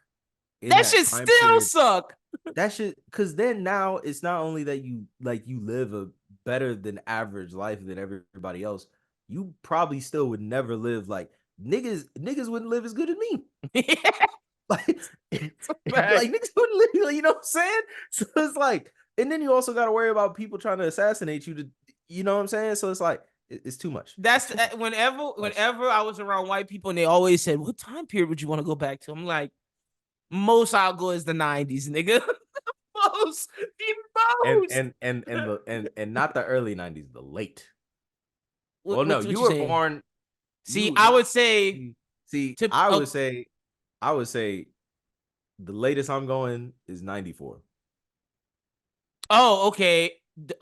S1: that shit still period, suck.
S2: That shit, because then now it's not only that you live a better than average life than everybody else. You probably still would never live like niggas wouldn't live as good as me. Yeah. like niggas wouldn't live. You know what I'm saying? So it's like, and then you also got to worry about people trying to assassinate you to. You know what I'm saying? So it's like, it's too much.
S1: That's whenever I was around white people and they always said, what time period would you want to go back to? I'm like, most I'll go is the 90s, nigga. most.
S2: And not the early 90s, the late. You were born.
S1: See, I would say.
S2: I would say the latest I'm going is 94.
S1: Oh, okay.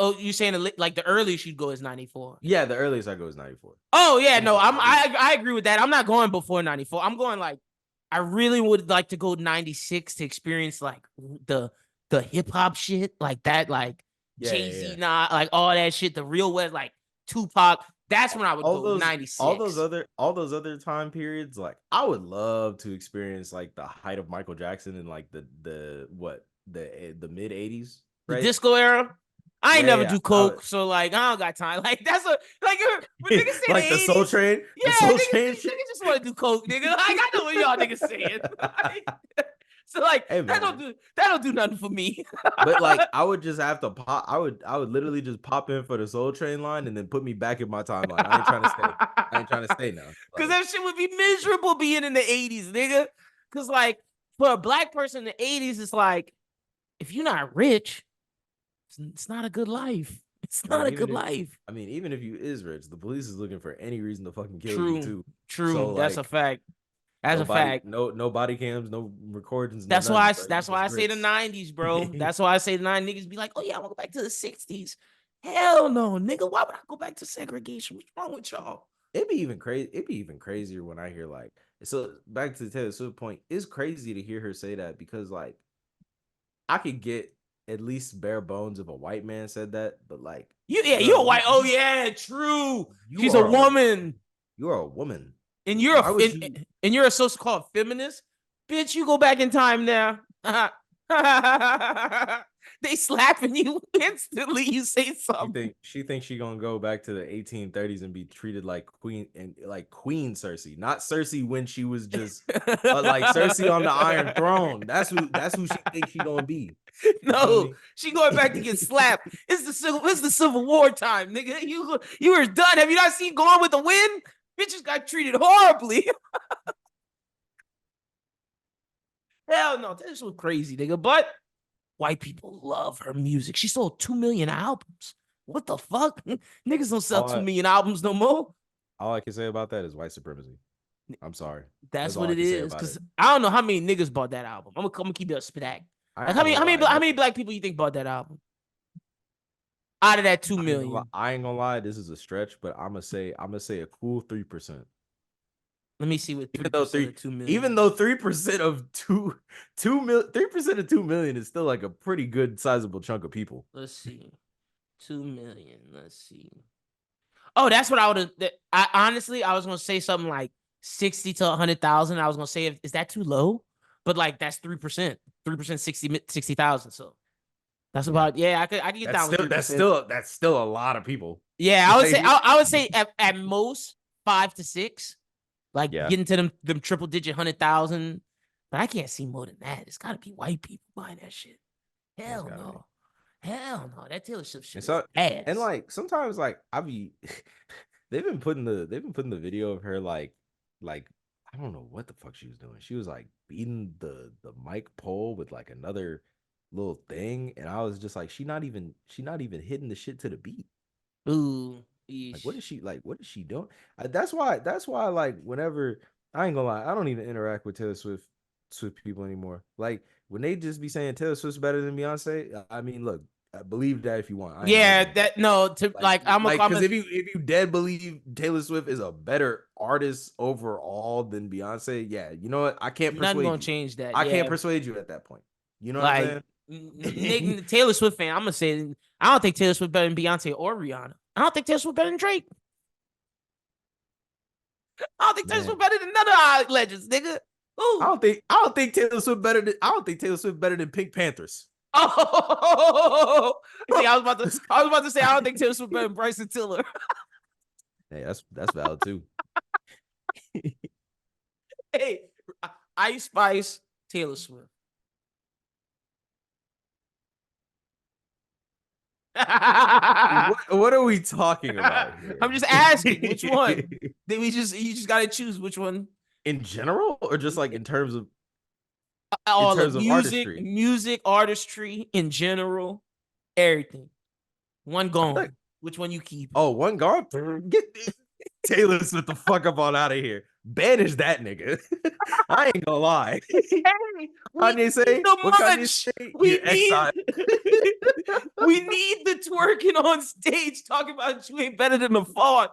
S1: Oh, you're saying like the earliest you'd go is 94?
S2: Yeah, the earliest I go is 94.
S1: Oh yeah, no, I agree with that. I'm not going before 94. I'm going like, I really would like to go 96 to experience like the hip hop shit, like that, like Jay-Z, like all that shit, the real West, like Tupac. That's when I would go 96.
S2: All those other time periods, like I would love to experience like the height of Michael Jackson and like the mid 80s, right?
S1: The disco era. I ain't never do coke, so like I don't got time. Like that's when niggas say
S2: like the Soul Train.
S1: Yeah, niggas just want to do coke, nigga. Like, I know what y'all niggas saying. Like, so like, hey, that don't do nothing for me.
S2: But like, I would just have to pop. I would literally just pop in for the Soul Train line and then put me back in my timeline. I ain't trying to stay now.
S1: Because that shit would be miserable being in the 80s, nigga. Because like, for a black person in the 80s, it's like, if you're not rich, it's not a good life. It's not a good life.
S2: I mean, even if you is rich, the police is looking for any reason to fucking kill you too.
S1: True. So, that's like, a fact. That's a fact.
S2: No body cams, no recordings.
S1: That's why I say the 90s, bro. That's why I say the 90s. Niggas be like, oh yeah, I want to go back to the 60s. Hell no, nigga. Why would I go back to segregation? What's wrong with y'all?
S2: It'd be even crazier when I hear like, so back to the Taylor Swift point. It's crazy to hear her say that, because like, I could get at least bare bones if a white man said that, but like,
S1: you're a white. Oh yeah, true. She's a woman.
S2: You're a woman,
S1: and you're a so-called feminist, bitch. You go back in time now. they slapping you instantly. You say something.
S2: She thinks she gonna go back to the 1830s and be treated like Queen Cersei, not Cersei when she was just, but like Cersei on the Iron Throne. That's who she thinks she gonna be.
S1: No, she going back to get slapped. It's the Civil War time, nigga. You were done. Have you not seen Gone with the Wind? Bitches got treated horribly. Hell no, this was crazy, nigga. But white people love her music. She sold 2 million albums. What the fuck? Niggas don't sell 2 million albums no more.
S2: All I can say about that is white supremacy. I'm sorry.
S1: That's what it is. Because I don't know how many niggas bought that album. I'm gonna keep it a stack. Like how many black people you think bought that album? Out of that 2 million.
S2: I ain't gonna lie, this is a stretch, but I'm gonna say a cool 3%.
S1: Let me see what
S2: even though 3% of 2 million is still like a pretty good sizable chunk of people.
S1: Let's see. 2 million. Let's see. Oh, that's what I would have. Honestly, I was gonna say something like 60 to 100,000. I was gonna say, is that too low? But like that's 3%. 3% 60,000. So that's about I could get down with 3%.
S2: That's still a lot of people.
S1: Yeah, I would say at most 5 to 6. Like getting to them triple digit 100,000. But I can't see more than that. It's gotta be white people buying that shit. Hell no. Hell no. That Taylor Swift shit is ass.
S2: And like sometimes like they've been putting the video of her like I don't know what the fuck she was doing. She was like beating the mic pole with like another little thing, and I was just like, she not even hitting the shit to the beat.
S1: Ooh,
S2: like what is she doing? That's why like whenever, I ain't gonna lie, I don't even interact with Taylor Swift people anymore. Like when they just be saying Taylor Swift's better than Beyonce, I mean, look, believe that if you want. Because if you dead believe Taylor Swift is a better artist overall than Beyonce, yeah, you know what? I can't persuade you.
S1: Nothing gonna change that.
S2: I can't persuade you at that point. You know what I'm saying?
S1: Nick, Taylor Swift fan, I'm gonna say I don't think Taylor Swift better than Beyonce or Rihanna. I don't think Taylor Swift better than Drake. I don't think Taylor Swift better than none of our legends, nigga. Ooh.
S2: I don't think Taylor Swift better than Pink Panthers.
S1: Oh, see, I was about to say I don't think Taylor Swift better than Bryson Tiller.
S2: Hey, that's valid too.
S1: Hey, Ice Spice, Taylor Swift.
S2: What are we talking about here?
S1: I'm just asking which one. Then you just gotta choose which one.
S2: In general, or just like in terms of
S1: music, artistry in general, everything. One gone. Which one you keep?
S2: Oh, one gone? Get Taylor Swift the fuck up on out of here. Banish that nigga. I ain't gonna lie. Kanye say? What Kanye say?
S1: We need the twerking on stage talking about you ain't better than the font.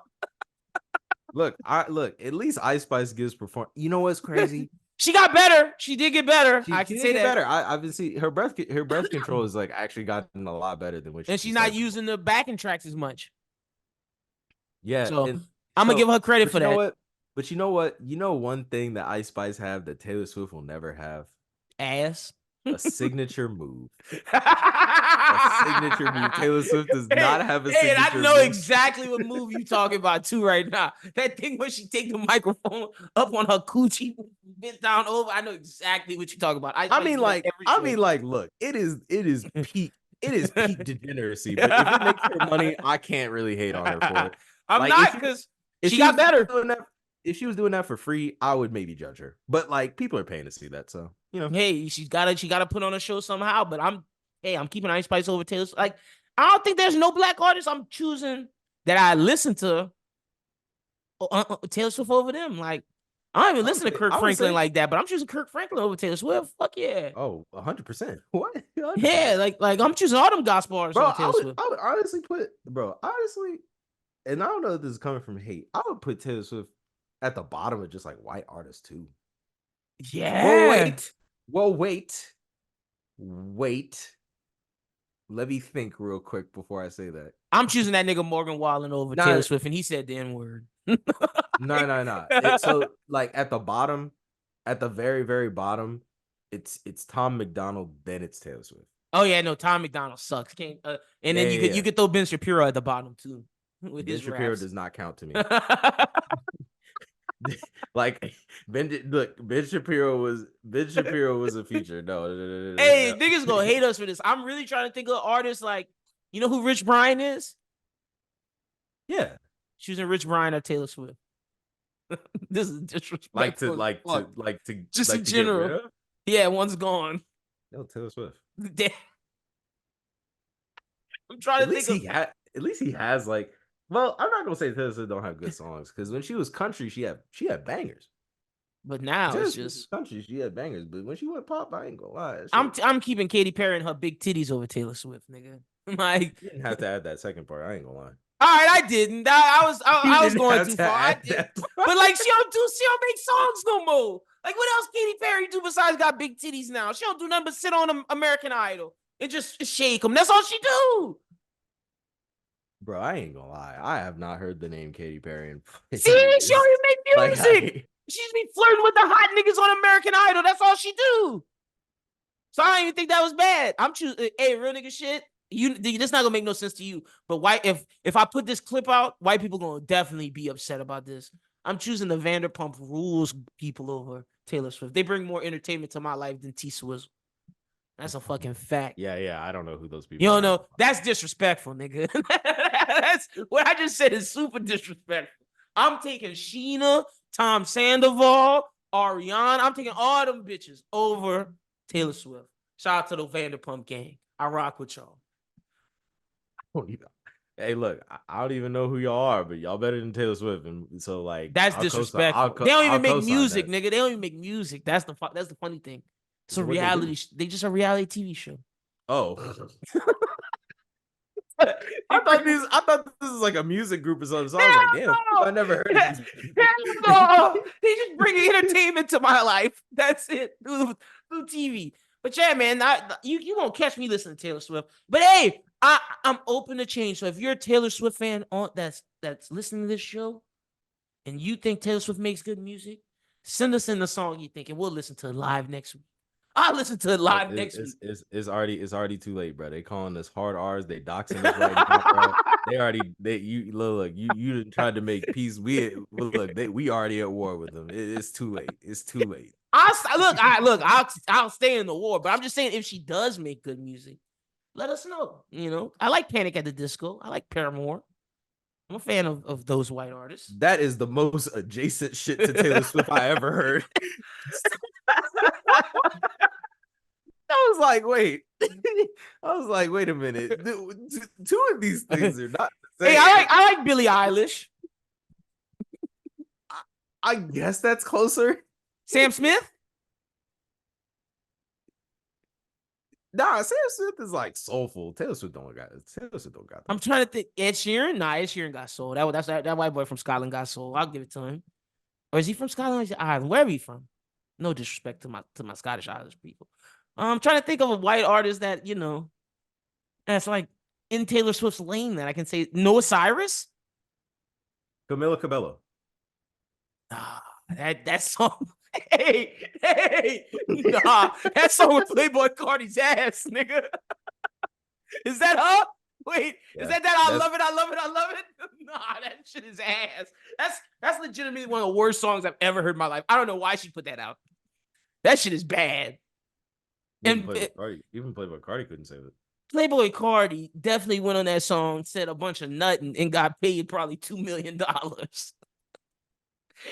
S2: Look, at least Ice Spice gives perform. You know what's crazy?
S1: She got better. She did get better.
S2: I can say that. Better. I've been seeing her breath control is like actually gotten a lot better than what she.
S1: And she's not using the backing tracks as much.
S2: Yeah,
S1: so I'm gonna give her credit for that.
S2: What? But you know what? You know one thing that Ice Spice have that Taylor Swift will never have?
S1: Ass.
S2: A signature move. A signature move. Taylor Swift does not have a signature move.
S1: And I know exactly what move you talking about too right now. That thing where she take the microphone up on her coochie, bent down over. I know exactly what you talking about.
S2: I mean, look, it is peak degeneracy. But if it makes her money, I can't really hate on her for it.
S1: I'm not, because she got better.
S2: If she was doing that for free, I would maybe judge her. But like, people are paying to see that, so you know.
S1: Hey, she gotta put on a show somehow. But I'm keeping Ice Spice over Taylor. Like, I don't think there's no black artist I'm choosing that I listen to Taylor Swift over them. Like, I don't even listen to Kirk Franklin like that, but I'm choosing Kirk Franklin over Taylor Swift. Fuck yeah.
S2: Oh, 100%. What? 100%.
S1: Yeah, like I'm choosing all them gospel artists over Taylor Swift.
S2: I would honestly put, and I don't know if this is coming from hate, I would put Taylor Swift at the bottom of just like white artists too.
S1: Yeah.
S2: Well, wait. Let me think real quick before I say that.
S1: I'm choosing that nigga Morgan Wallen over Taylor Swift, and he said the N-word.
S2: No. So like at the bottom, at the very, very bottom, it's Tom McDonald, then it's Taylor Swift.
S1: Oh yeah, no, Tom McDonald sucks. Can't and then you could throw Ben Shapiro at the bottom too with
S2: Ben
S1: his
S2: Shapiro
S1: raps.
S2: does not count to me. Like Ben Shapiro was a feature. No.
S1: Hey, niggas gonna hate us for this. I'm really trying to think of artists like, you know who Rich Brian is?
S2: Yeah.
S1: Choosing Rich Brian or Taylor Swift. This is disrespectful. Just in general.
S2: Get rid of?
S1: Yeah, one's gone.
S2: No, Taylor Swift.
S1: I'm trying to think of.
S2: At least he has like. Well, I'm not gonna say Taylor Swift don't have good songs because when she was country, she had bangers.
S1: But now it's just
S2: country. She had bangers, but when she went pop, I ain't gonna lie.
S1: I'm keeping Katy Perry and her big titties over Taylor Swift, nigga. Like,
S2: you didn't have to add that second part. I ain't gonna lie.
S1: All right, I didn't. I was going too far. I did. But like, she don't make songs no more. Like, what else Katy Perry do besides got big titties now? She don't do nothing but sit on American Idol and just shake them. That's all she do.
S2: Bro, I ain't gonna lie. I have not heard the name Katy Perry in.
S1: See, she don't even make music. She just be flirting with the hot niggas on American Idol. That's all she do. So I don't even think that was bad. I'm choosing. Hey, real nigga shit. This not gonna make no sense to you. But if I put this clip out, white people gonna definitely be upset about this. I'm choosing the Vanderpump Rules people over Taylor Swift. They bring more entertainment to my life than T Swizzle. That's a fucking fact.
S2: Yeah. I don't know who those people
S1: you
S2: are.
S1: don't know. That's disrespectful, nigga. That's what I just said is super disrespectful. I'm taking Sheena, Tom Sandoval, Ariana. I'm taking all them bitches over Taylor Swift. Shout out to the Vanderpump gang. I rock with y'all.
S2: Hey, look, I don't even know who y'all are, but y'all better than Taylor Swift, and so like
S1: that's disrespectful. They don't even make music, nigga. They don't even make music. That's the funny thing. It's a reality. They just a reality TV show.
S2: Oh, I thought this is like a music group or something. So I was like, damn, I never heard of these people.
S1: No, they just bring entertainment to my life. That's it through TV. But yeah, man, you won't catch me listening to Taylor Swift. But hey, I'm open to change. So if you're a Taylor Swift fan that's listening to this show, and you think Taylor Swift makes good music, send us in the song you think, and we'll listen to it live next week. I'll listen to it live next week.
S2: It's already too late, bro. They calling us hard R's. They doxing us right now, bro. You tried to make peace. We already at war with them. It's too late. It's too late.
S1: I'll stay in the war, but I'm just saying if she does make good music, let us know. You know, I like Panic at the Disco. I like Paramore. I'm a fan of those white artists.
S2: That is the most adjacent shit to Taylor Swift I ever heard. I was like, wait a minute. Two of these things are not the same.
S1: Hey, I like Billie Eilish.
S2: I guess that's closer.
S1: Sam Smith?
S2: Nah, Sam Smith is like soulful. Taylor Swift don't got that.
S1: I'm trying to think. Ed Sheeran? Nah, Ed Sheeran got soul. That white boy from Scotland got soul. I'll give it to him. Or is he from Scotland or is he Ireland? Wherever he from? No disrespect to my Scottish Irish people. I'm trying to think of a white artist that, you know, that's like in Taylor Swift's lane that I can say. Noah Cyrus?
S2: Camila Cabello.
S1: That song. Hey, nah, that song with Playboy Cardi's ass, nigga. Is that her? Wait, yeah, is that I love it? Nah, that shit is ass. That's legitimately one of the worst songs I've ever heard in my life. I don't know why she put that out. That shit is bad.
S2: Even Playboy Cardi couldn't save it.
S1: Playboy Cardi definitely went on that song, said a bunch of nutting, and got paid probably $2 million.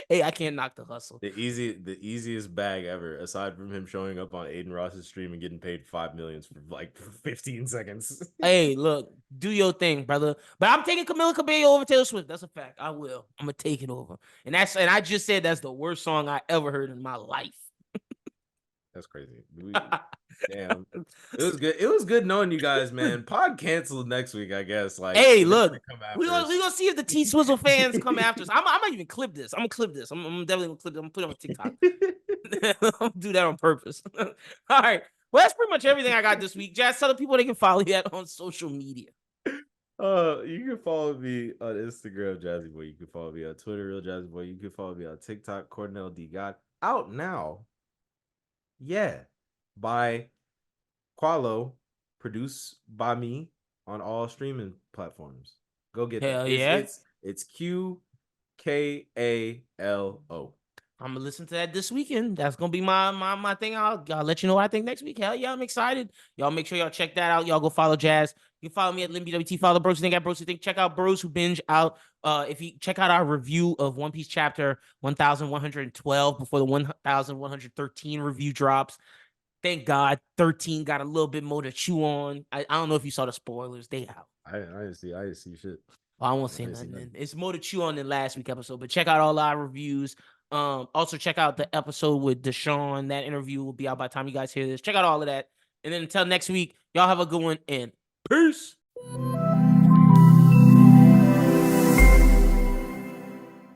S1: Hey, I can't knock the hustle.
S2: The easiest bag ever, aside from him showing up on Aiden Ross's stream and getting paid $5 million for like 15 seconds.
S1: Hey, look, do your thing, brother. But I'm taking Camila Cabello over Taylor Swift. That's a fact. I will. I'm gonna take it over. And I just said that's the worst song I ever heard in my life.
S2: That's crazy. Damn. It was good. It was good knowing you guys, man. Pod canceled next week, I guess. Like,
S1: hey, look, we're gonna see if the T Swizzle fans come after us. I might even clip this. I'm gonna clip this. I'm definitely gonna clip it. I'm gonna put it on TikTok. I'll do that on purpose. All right. Well, that's pretty much everything I got this week. Jazz, tell the people they can follow you on social media.
S2: You can follow me on Instagram, Jazxyboi. You can follow me on Twitter, Real Jazxyboi. You can follow me on TikTok, CornellD.God. Out now. Yeah. By Quavo produced by me on all streaming platforms. Go get
S1: Hell
S2: that.
S1: yeah.
S2: It's QKALO.
S1: I'm gonna listen to that this weekend. That's gonna be my thing. I'll let you know what I think next week. Hell yeah, I'm excited. Y'all make sure y'all check that out. Y'all go follow Jazz. You can follow me at LynBWT. Follow BrosWhoThink at BrosWhoThink. Check out Bros Who Binge out. If you check out our review of One Piece chapter 1112 before the 1113 review drops. Thank God 13 got a little bit more to chew on. I don't know if you saw the spoilers. They out.
S2: I didn't see shit.
S1: I won't say nothing. It's more to chew on than last week's episode, but check out all our reviews. Also check out the episode with Deshaun. That interview will be out by the time you guys hear this. Check out all of that. And then until next week, y'all have a good one and peace.